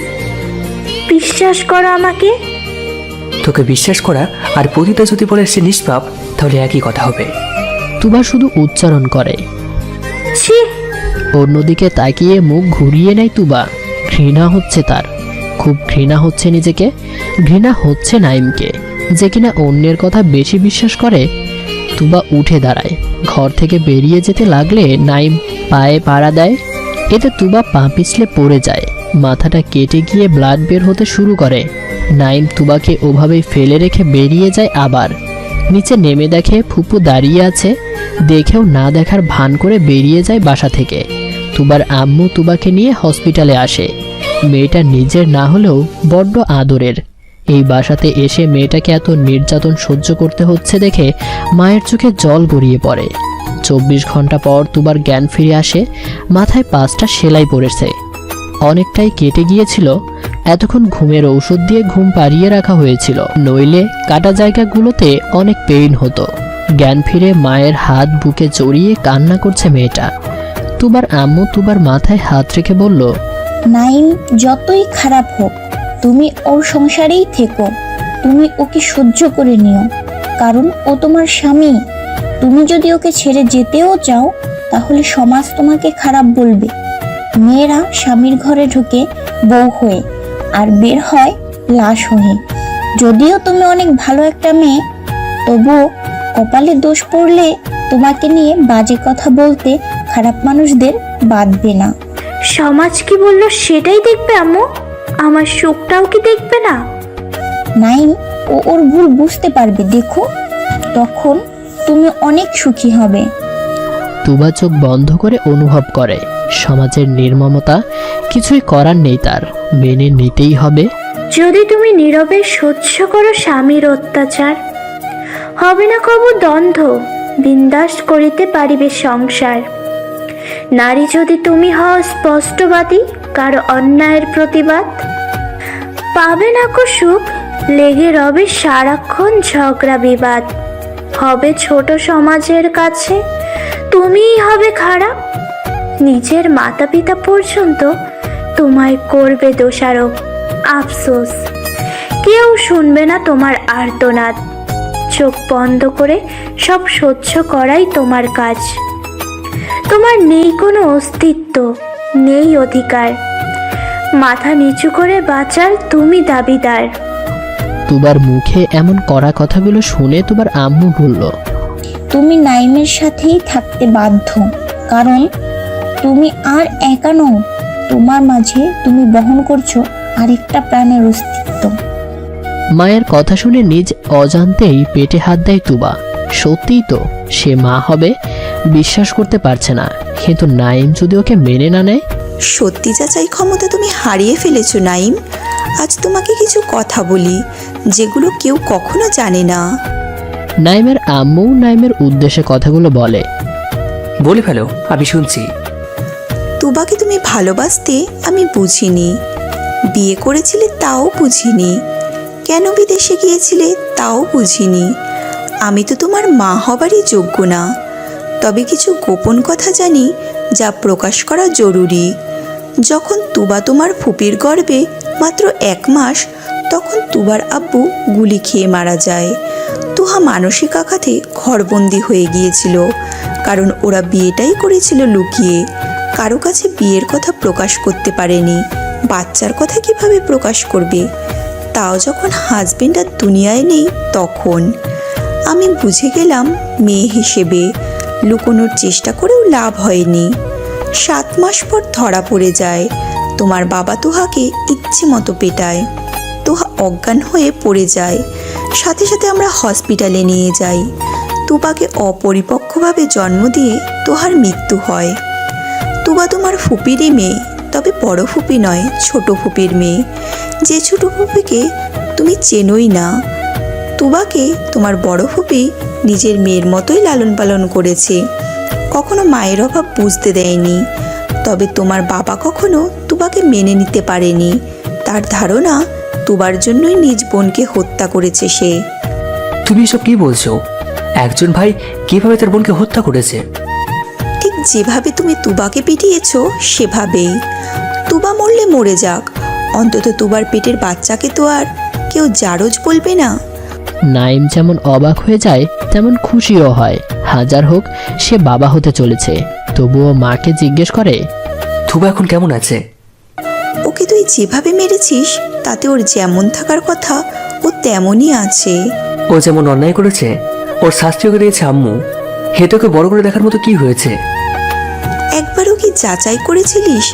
বিশ্বাস করো আমাকে। তোকে বিশ্বাস করা আর পতিতা যদি বলে সে নিষ্পাপ, তাহলে একই কথা হবে। তুবা শুধু উচ্চারণ করে। ছি, অন্যদিকে তাকিয়ে মুখ ঘুরিয়ে নেয় তুবা। ঘৃণা হচ্ছে তার, খুব ঘৃণা হচ্ছে নিজেকে, ঘৃণা হচ্ছে নাইমকে যে কিনা অন্যের কথা বেশি বিশ্বাস করে। তুবা উঠে দাঁড়ায়, ঘর থেকে বেরিয়ে যেতে লাগলে নাইম পায়ে পাড়া দেয়। এতে তুবা পা পিছলে পড়ে যায়, মাথাটা কেটে গিয়ে ব্লাড বের হতে শুরু করে। নাইম তুবাকে ওভাবেই ফেলে রেখে বেরিয়ে যায়। আবার নিচে নেমে দেখে ফুপু দাঁড়িয়ে আছে, দেখেও না দেখার ভান করে বেরিয়ে যায় বাসা থেকে। তুবার আম্মু তুবাকে নিয়ে হসপিটালে আসে। মেয়েটা নিজের না হলেও বড্ড আদরের। এই বাসাতে এসে মেয়েটাকে এত নির্যাতন সহ্য করতে হচ্ছে দেখে মায়ের চোখে জল গড়িয়ে পড়ে। 24 ঘন্টা পর তুবার জ্ঞান ফিরে আসে। মাথায় 5টা সেলাই পড়েছে, অনেকটাই কেটে গিয়েছিল। এতক্ষণ ঘুমের ঔষধ দিয়ে ঘুম পাড়িয়ে রাখা হয়েছিল, নইলে কাটা জায়গাগুলোতে অনেক পেইন হতো। জ্ঞান ফিরে মায়ের হাত বুকে জড়িয়ে কান্না করছে মেয়েটা। তুবার আম্মু তুবার মাথায় হাত রেখে বলল, নাইম যতই খারাপ হোক, তুমি ওর সংসারেই থেকো। তুমি ওকে সহ্য করে নিও, কারণ ও তোমার স্বামী। তুমি যদি ওকে ছেড়ে যেতেও চাও, তাহলে সমাজ তোমাকে খারাপ বলবে। মেয়েরা স্বামীর ঘরে ঢুকে বউ হয়ে আর বের হয় লাশ হয়ে। যদিও তুমি অনেক ভালো একটা মেয়ে, তবুও কপালে দোষ পড়লে তোমাকে নিয়ে বাজে কথা বলতে খারাপ মানুষদের বাঁধবে না। সমাজ কি বললো সেটাই দেখবে আম্মু? আমার সুখটাও কি দেখবে না? নাইম, ও ওর ভুল বুঝতে পারবে, দেখো, তখন তুমি অনেক সুখী হবে। তুবা চোখ বন্ধ করে অনুভব করে সমাজের নির্মমতা। কিছুই করার নেই তার, মেনে নিতেই হবে। যদি তুমি নীরবে সহ্য করো স্বামীর অত্যাচার, হবে না কবু দ্বন্দ্ব, বিন্দাস করিতে পারিবে সংসার। নারী যদি তুমি হও স্পষ্টবাদী, কারো অন্যায়ের প্রতিবাদ, পাবে না কো সুখ, লেগে রবে সারাক্ষণ ঝগড়া বিবাদ। হবে ছোট সমাজের কাছে তুমিই হবে খারাপ, নিজের মাতা পিতা পর্যন্ত তোমায় করবে দোষারোপ। আফসোস, কেউ শুনবে না তোমার আর্তনাদ। চোখ বন্ধ করে সব সহ্য করাই তোমার কাজ। তোমার নেই কোনো অস্তিত্ব, নেই অধিকার। মাথা নিচু করে বাঁচার তুমি দাবিদার। তুবার মুখে এমন কড়া কথাগুলো শুনে তুবার আম্মু বলল, তুমি নাইমের সাথেই থাকতে বাধ্য, কারণ তুমি আর একা নও। তোমার মাঝে তুমি বহন করছো আরেকটা প্রাণের অস্তিত্ব। মায়ের কথা শুনে নিজ অজান্তেই পেটে হাত দেয় তুবা। সত্যিই তো, সে মা হবে, বিশ্বাস করতে পারছে না। কিন্তু নাইম যদি ওকে মেনে না নেয়? সত্যি যাচাই ক্ষমতা তুমি হারিয়ে ফেলেছো নাইম। আজ তোমাকে কিছু কথা বলি যেগুলো কেউ কখনো জানে না। নাইমের আম্মু নাইমের উদ্দেশ্যে কথাগুলো বলে। বলে ফেলো, আমি শুনছি। তুবাকে তুমি ভালোবাসতে আমি বুঝিনি, বিয়ে করেছিলে তাও বুঝিনি, কেন বিদেশে গিয়েছিলে তাও বুঝিনি। আমি তো তোমার মা হবারই যোগ্য না। তবে কিছু গোপন কথা জানি যা প্রকাশ করা জরুরি। যখন তুবা তোমার ফুপির গর্ভে মাত্র 1 মাস, তখন তুবার আব্বু গুলি খেয়ে মারা যায়। তুহা মানসিক আঘাতে ঘরবন্দি হয়ে গিয়েছিল, কারণ ওরা বিয়েটাই করেছিল লুকিয়ে। কারো কাছে বিয়ের কথা প্রকাশ করতে পারেনি, বাচ্চার কথা কিভাবে প্রকাশ করবে? তাও যখন হাজবেন্ড আর দুনিয়ায় নেই, তখন আমি বুঝে গেলাম মেয়ে হিসেবে লুকোনোর চেষ্টা করেও লাভ হয়নি। 7 মাস পর ধরা পড়ে যায়। তোমার বাবা তুহাকে ইচ্ছে মতো পেটায়। তুহা অজ্ঞান হয়ে পড়ে যায়। সাথে সাথে আমরা হসপিটালে নিয়ে যাই। তুবাকে অপরিপক্কভাবে জন্ম দিয়ে তোহার মৃত্যু হয়। তুবা তোমার ফুপিরই মেয়ে, তবে বড় ফুপি নয়, ছোট ফুপির মেয়ে। যে ছোট ফুপিকে তুমি চেনোই না। তুবাকে তোমার বড় ফুপি নিজের মেয়ের মতোই লালন পালন করেছে, কখনো মায়ের অভাব বুঝতে দেয়নি। তবে তোমার বাবা কখনো তুবাকে মেনে নিতে পারেনি। তার ধারণা তুবার জন্যই নিজ বোনকে হত্যা করেছে সে। তুমি এসব কি বলছো? একজন ভাই কিভাবে তার বোনকে হত্যা করেছে? ঠিক যেভাবে তুমি তুবাকে পিটিয়েছো সেভাবেই। তুবা মরলে মরে যাক, অন্তত তুবার পেটের বাচ্চাকে তো আর কেউ জারজ বলবে না? নাইম যেমন অবাক হয়ে যায় তেমন খুশিও হয়। হাজার হোক সে বাবা হতে চলেছে, তবুও মাকে জিজ্ঞেস করে, তুবা এখন কেমন আছে? ওকে তুই যেভাবে মেরেছিস তাতে ওর যেমন থাকার কথা ও তেমনই আছে। ও যেমন অন্যায় করেছে ওর শাস্তিও দিয়েছে আম্মু। হেতোকে বড় করে দেখার মতো কি হয়েছে? একবারও কি যাচাই করেছিলিস?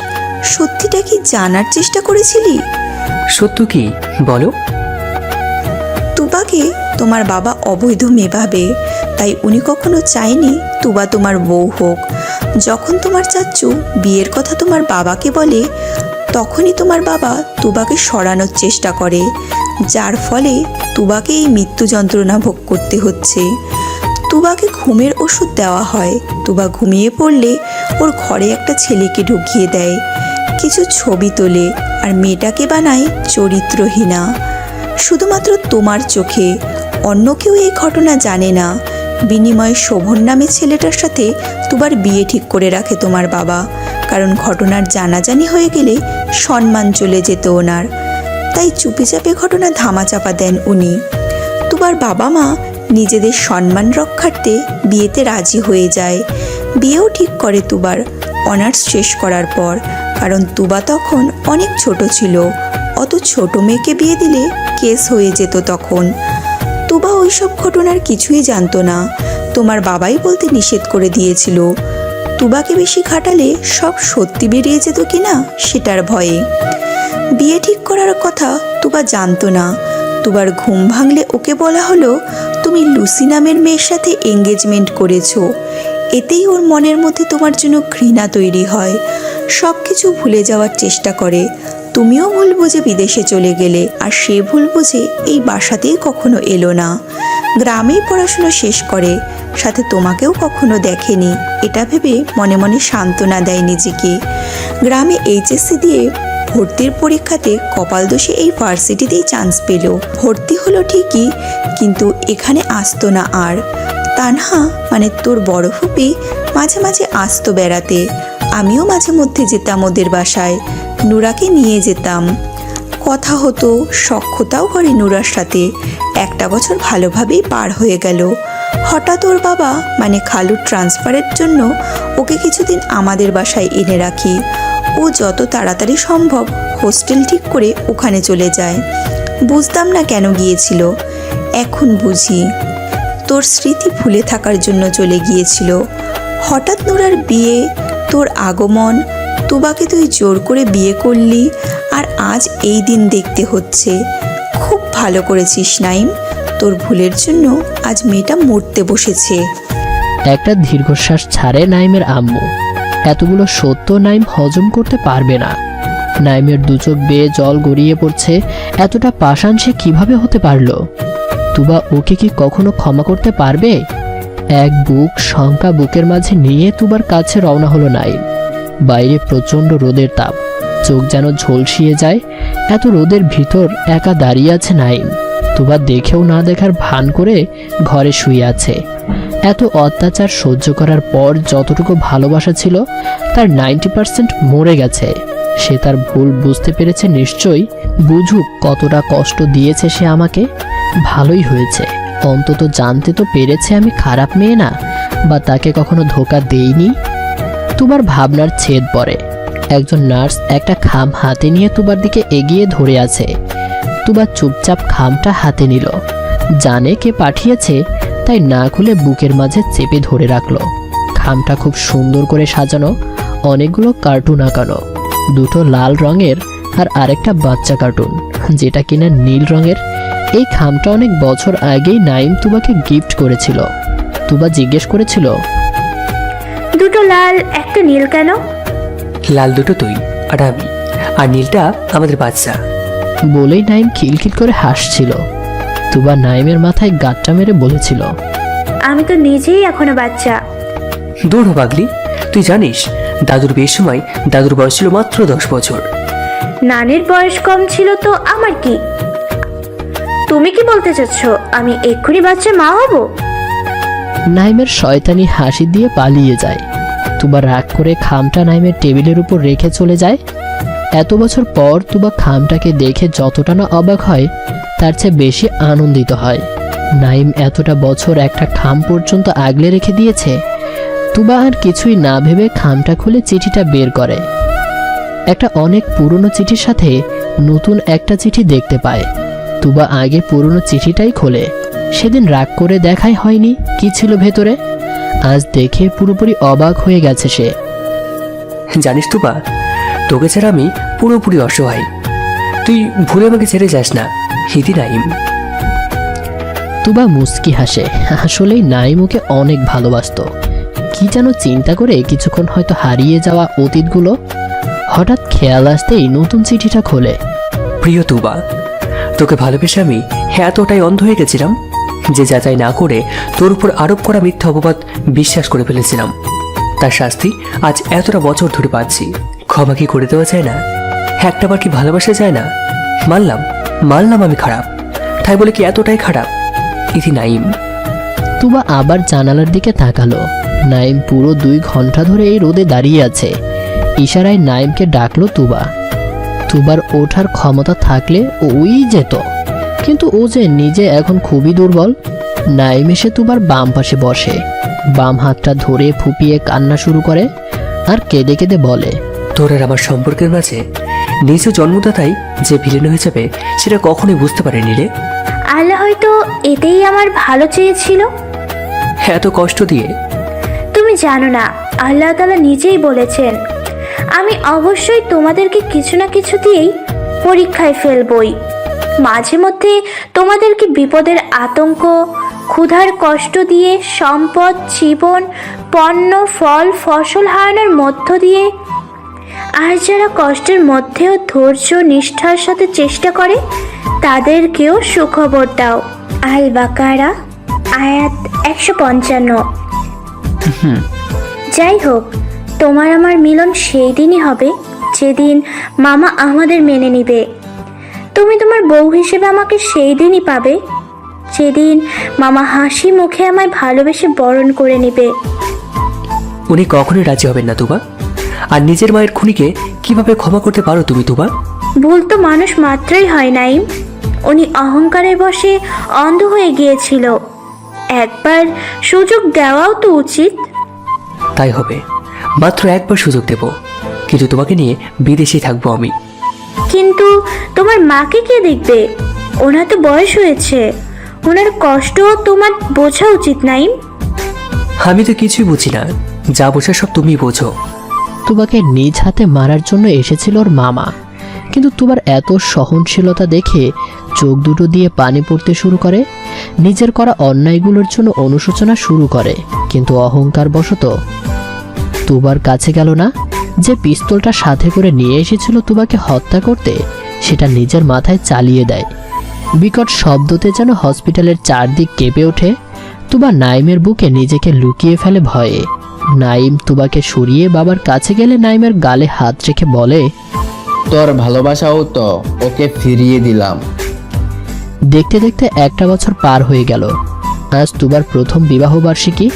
সত্যিটা কি জানার চেষ্টা করেছিলি? সত্য কি বলো? তুবাকে তোমার বাবা অবৈধ মেয়ে ভাবে, তাই উনি কখনো চায়নি তুবা তোমার বউ হোক। যখন তোমার চাচ্চু বিয়ের কথা তোমার বাবাকে বলে, তখনই তোমার বাবা তুবাকে সরানোর চেষ্টা করে, যার ফলে তুবাকে এই মৃত্যু যন্ত্রণা ভোগ করতে হচ্ছে। তুবাকে ঘুমের ওষুধ দেওয়া হয়। তুবা ঘুমিয়ে পড়লে ওর ঘরে একটা ছেলেকে ঢুকিয়ে দেয়, কিছু ছবি তোলে আর মেয়েটাকে বানায় চরিত্রহীনা, শুধুমাত্র তোমার চোখে। অন্য কেউ এই ঘটনা জানে না। বিনিময়ে শোভন নামে ছেলেটার সাথে তুবার বিয়ে ঠিক করে রাখে তোমার বাবা, কারণ ঘটনার জানাজানি হয়ে গেলে সম্মান চলে যেত ওনার। তাই চুপিচাপে ঘটনা ধামাচাপা দেন উনি। তুবার বাবা মা নিজেদের সম্মান রক্ষার্থে বিয়েতে রাজি হয়ে যায়। বিয়েও ঠিক করে তুবার অনার্স শেষ করার পর, কারণ তুবা তখন অনেক ছোট ছিল। অত ছোট মেয়েকে বিয়ে দিলে কেস হয়ে যেত তখন। তুবা ওইসব ঘটনার কিছুই জানতো না, তোমার বাবাই বলতে নিষেধ করে দিয়েছিল। তুবাকে বেশি খাটালে সব সত্যি বেরিয়ে যেত কিনা সেটার ভয়ে। বিয়ে ঠিক করার কথা তুবা জানতো না। তুবার ঘুম ভাঙলে ওকে বলা হলো, তুমি লুসি নামের মেয়ের সাথে এঙ্গেজমেন্ট করেছো। এতেই ওর মনের মধ্যে তোমার জন্য ঘৃণা তৈরি হয়, সব কিছু ভুলে যাওয়ার চেষ্টা করে। তুমিও ভুল বুঝে বিদেশে চলে গেলে, আর সে ভুল বুঝে এই বাসাতেই কখনো এলো না, গ্রামেই পড়াশুনো শেষ করে, সাথে তোমাকেও কখনো দেখেনি। এটা ভেবে মনে মনে সান্ত্বনা দেয় নিজেকে। গ্রামে এইচএসসি দিয়ে ভর্তির পরীক্ষাতে কপাল দোষে এই ভার্সিটিতেই চান্স পেল। ভর্তি হলো ঠিকই, কিন্তু এখানে আসতো না আর। তানহা মানে তোর বড় ফুপি মাঝে মাঝে আসতো বেড়াতে। আমিও মাঝে মধ্যে যেতাম ওদের বাসায়, নুরাকে নিয়ে যেতাম। কথা হতো, সখ্যতাও করে নুরার সাথে। একটা বছর ভালোভাবেই পার হয়ে গেল। হঠাৎ ওর বাবা মানে খালুর ট্রান্সফারের জন্য ওকে কিছুদিন আমাদের বাসায় এনে রাখি। ও যত তাড়াতাড়ি সম্ভব হোস্টেল ঠিক করে ওখানে চলে যায়। বুঝতাম না কেন গিয়েছিল, এখন বুঝি। তোর স্মৃতি ভুলে থাকার জন্য চলে গিয়েছিল। হঠাৎ নুরার বিয়ে, তোর আগমন, তুবাকে তুই জোর করে বিয়ে করলি, আর আজ এই দিন দেখতে হচ্ছে। খুব ভালো করেছিস নাইম, তোর ভুলের জন্য আজ মেয়েটা মরতে বসেছে। একটা দীর্ঘশ্বাস ছাড়ে নাইমের আম্মু। এতগুলো সত্য নাইম হজম করতে পারবে না। নাইমের দু চোখ বেয়ে জল গড়িয়ে পড়ছে। এতটা পাষাণ সে কিভাবে হতে পারলো? তুবা ওকে কি কখনো ক্ষমা করতে পারবে? এক বুক শঙ্কা বুকের মাঝে নিয়ে তুবার কাছে রওনা হলো নাইম। বাইরে প্রচণ্ড রোদের তাপ, চোখ যেন ঝলসিয়ে যায়। এত রোদের ভিতর একা দাঁড়িয়ে আছে নাইম। তুবা দেখেও না দেখার ভান করে ঘরে শুয়ে আছে। এত অত্যাচার সহ্য করার পর যতটুকু ভালোবাসা ছিল তার 90% মরে গেছে। সে তার ভুল বুঝতে পেরেছে নিশ্চয়ই। বুঝুক কতটা কষ্ট দিয়েছে সে আমাকে। ভালোই হয়েছে, অন্তত জানতে তো পেরেছে আমি খারাপ মেয়ে না, বা তাকে কখনো ধোঁকা দেইনি। তুবার ভাবনার ছেদ পড়ে। একজন নার্স একটা খাম হাতে নিয়ে তুবার দিকে এগিয়ে ধরে আছে। তুবা চুপচাপ খামটা হাতে নিল। জানে কে পাঠিয়েছে, তাই না খুলে বুকের মাঝে চেপে ধরে রাখলো। খামটা খুব সুন্দর করে সাজানো, অনেকগুলো কার্টুন আঁকানো, দুটো লাল রঙের আর আরেকটা বাচ্চা কার্টুন যেটা কিনা নীল রঙের। এই খামটা অনেক বছর আগেই নাইম তুবাকে গিফট করেছিল। তুবা জিজ্ঞেস করেছিল, দুটো লাল একটা নীল কেন? লাল দুটো তুই আর আমি, আর নীলটা আমাদের বাচ্চা। বলেই নাইম খিলখিল করে হাসছিল। তুবা নাইমের মাথায় গাঁটটা মেরে বলেছিল, আমি তো নিজেই এখনো বাচ্চা। দৌড়ো পাগলি, তুই জানিস দাদুর বিয়ের সময় দাদুর বয়স ছিল মাত্র 10 বছর। নানির বয়স কম ছিল তো আমার কি? তুমি কি বলতে চাচ্ছ আমি এক্ষুনি বাচ্চা মা হব? নাইমের শয়তানি হাসি দিয়ে পালিয়ে যায়। তুবা রাগ করে খামটা নাইমের টেবিলের উপর রেখে চলে যায়। এত বছর পর তুবা খামটাকে দেখে যতটা না অবাক হয়, তার চেয়ে বেশি আনন্দিত হয়। নাইম এতটা বছর একটা খাম পর্যন্ত আগলে রেখে দিয়েছে। তুবা আর কিছুই না ভেবে খামটা খুলে চিঠিটা বের করে। একটা অনেক পুরনো চিঠির সাথে নতুন একটা চিঠি দেখতে পায়। তুবা আগে পুরনো চিঠিটাই খোলে। সেদিন রাগ করে দেখাই হয়নি কি ছিল ভেতরে। আজ দেখে পুরোপুরি অবাক হয়ে গেছে সে। জানিস তুবা, তোকে ছাড়া আমি পুরোপুরি অসহায়। তুই ভুলে আমাকে ছেড়ে যাস না, হিতি নাইম। তুবা মুচকি হাসে। আসলেই নাইম ওকে অনেক ভালোবাসতো। কি যেন চিন্তা করে কিছুক্ষণ হয়তো হারিয়ে যাওয়া অতীতগুলো হঠাৎ খেয়াল আসতেই নতুন চিঠিটা খোলে। প্রিয় তুবা, তোকে ভালোবেসে আমি এতটাই অন্ধ হয়ে গেছিলাম যে যাচাই না করে তোর উপর আরোপ করা মিথ্যা অপবাদ বিশ্বাস করে ফেলেছিলাম। তার শাস্তি আজ এতটা বছর ধরে পাচ্ছি। ক্ষমা কি করে দেওয়া যায় না? একটাবার কি ভালোবাসা যায় না? মানলাম আমি খারাপ, তাই বলে কি এতটাই খারাপ? ইতি নাইম। তুবা আবার জানালার দিকে তাকালো। নাইম পুরো 2 ঘন্টা ধরে এই রোদে দাঁড়িয়ে আছে। ইশারায় নাইমকে ডাকলো তুবা। তুবার ওঠার ক্ষমতা থাকলে ওই যেত, কিন্তু ও যে নিজে এখন খুবই দুর্বল। নাইম এসে তুবার বাম পাশে বসে, বাম হাতটা ধরে ফুপিয়ে কান্না শুরু করে আর কেঁদে কেঁদে বলে, তোর আর আমার সম্পর্কের মাঝে নিজ জন্মদাতাই যে ভিলেন হয়ে যাবে সেটা কখনোই বুঝতে পারিনি রে। আল্লাহ হয়তো এতেই আমার ভালো চেয়েছিল। এত কষ্ট দিয়ে। তুমি জানো না, আল্লাহ তাআলা নিজেই বলেছেন, আমি অবশ্যই তোমাদেরকে কিছু না কিছু দিয়েই পরীক্ষায় ফেলবই। মাঝে মধ্যে তোমাদেরকে বিপদের আতঙ্ক, ক্ষুধার কষ্ট দিয়ে, সম্পদ, জীবন, পণ্য, ফল, ফসল হারানোর মধ্য দিয়ে। আর যারা কষ্টের মধ্যেও ধৈর্য নিষ্ঠার সাথে চেষ্টা করে তাদেরকেও সুখবর দাও। আল বাকারা আয়াত 155। যাই হোক, তোমার আমার মিলন সেই দিনই হবে যেদিন মামা আমাদের মেনে নিবে। তুমি তোমার বউ হিসেবে আমাকে সেই দিনই পাবে যেদিন মামা হাসি মুখে আমায় ভালোবেসে বরণ করে নেবে। উনি কখনোই রাজি হবেন না তুবা। আর নিজের মায়ের খুনিকে কিভাবে ক্ষমা করতে পারো তুমি তুবা? ভুল তো মানুষ মাত্রই হয় নাইম। উনি অহংকারের বশে অন্ধ হয়ে গিয়েছিল। একবার সুযোগ দেওয়াও তো উচিত। তাই হবে, মাত্র একবার সুযোগ দেব, কিন্তু তোমাকে নিয়ে বিদেশে থাকবো আমি। কিন্তু তোমার মাকে কে দেখবে? ওনার তো বয়স হয়েছে, ওনার কষ্ট তোমার বোঝা উচিত নাইম। আমি তো কিছুই বুঝি না, যা বোঝা সব তুমি বোঝো। তুবাকে নিজ হাতে মারার জন্য এসেছিল ওর মামা, কিন্তু তুবার এত সহনশীলতা দেখে চোখ দুটো দিয়ে পানি পড়তে শুরু করে। নিজের করা অন্যায়গুলোর জন্য অনুশোচনা শুরু করে, কিন্তু অহংকার বশত তুবার কাছে গেল না। যে পিস্তলটা সাথে করে নিয়ে এসেছিল তুবাকে হত্যা করতে, সেটা নিজের মাথায় চালিয়ে দেয়। বিকট শব্দতে যেন হসপিটালের চারদিক কেঁপে ওঠে। তুবা নাইমের বুকে নিজেকে লুকিয়ে ফেলে ভয়ে। নাইম তুবাকে সরিয়ে বাবার কাছে গেলে নাইমের গালে হাত রেখে বলে, তোর ভালোবাসাও তো ওকে ফিরিয়ে দিলাম। দেখতে দেখতে 1টা বছর পার হয়ে গেল। আজ তুবার প্রথম বিবাহ বার্ষিকী।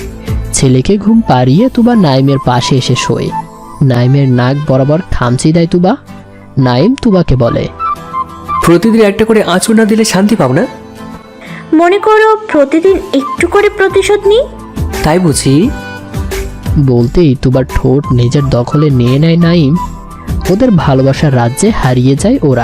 ছেলেকে ঘুম পাড়িয়ে তুবা নাইমের পাশে এসে শোয়। নাইমের নাক বরাবর খামচি দেয় তুবা। নাইম তুবাকে বলে, প্রতিদিন একটা করে আঁচড় না দিলে শান্তি পাও না? মনে করো প্রতিদিন একটু করে প্রতিশোধ নিই। তাই বুঝি? বলতেই তুবার ঠোঁট নিজের দখলে নিয়ে নেয় নাইম। ওদের ভালোবাসার রাজ্যে হারিয়ে যায় ওরা।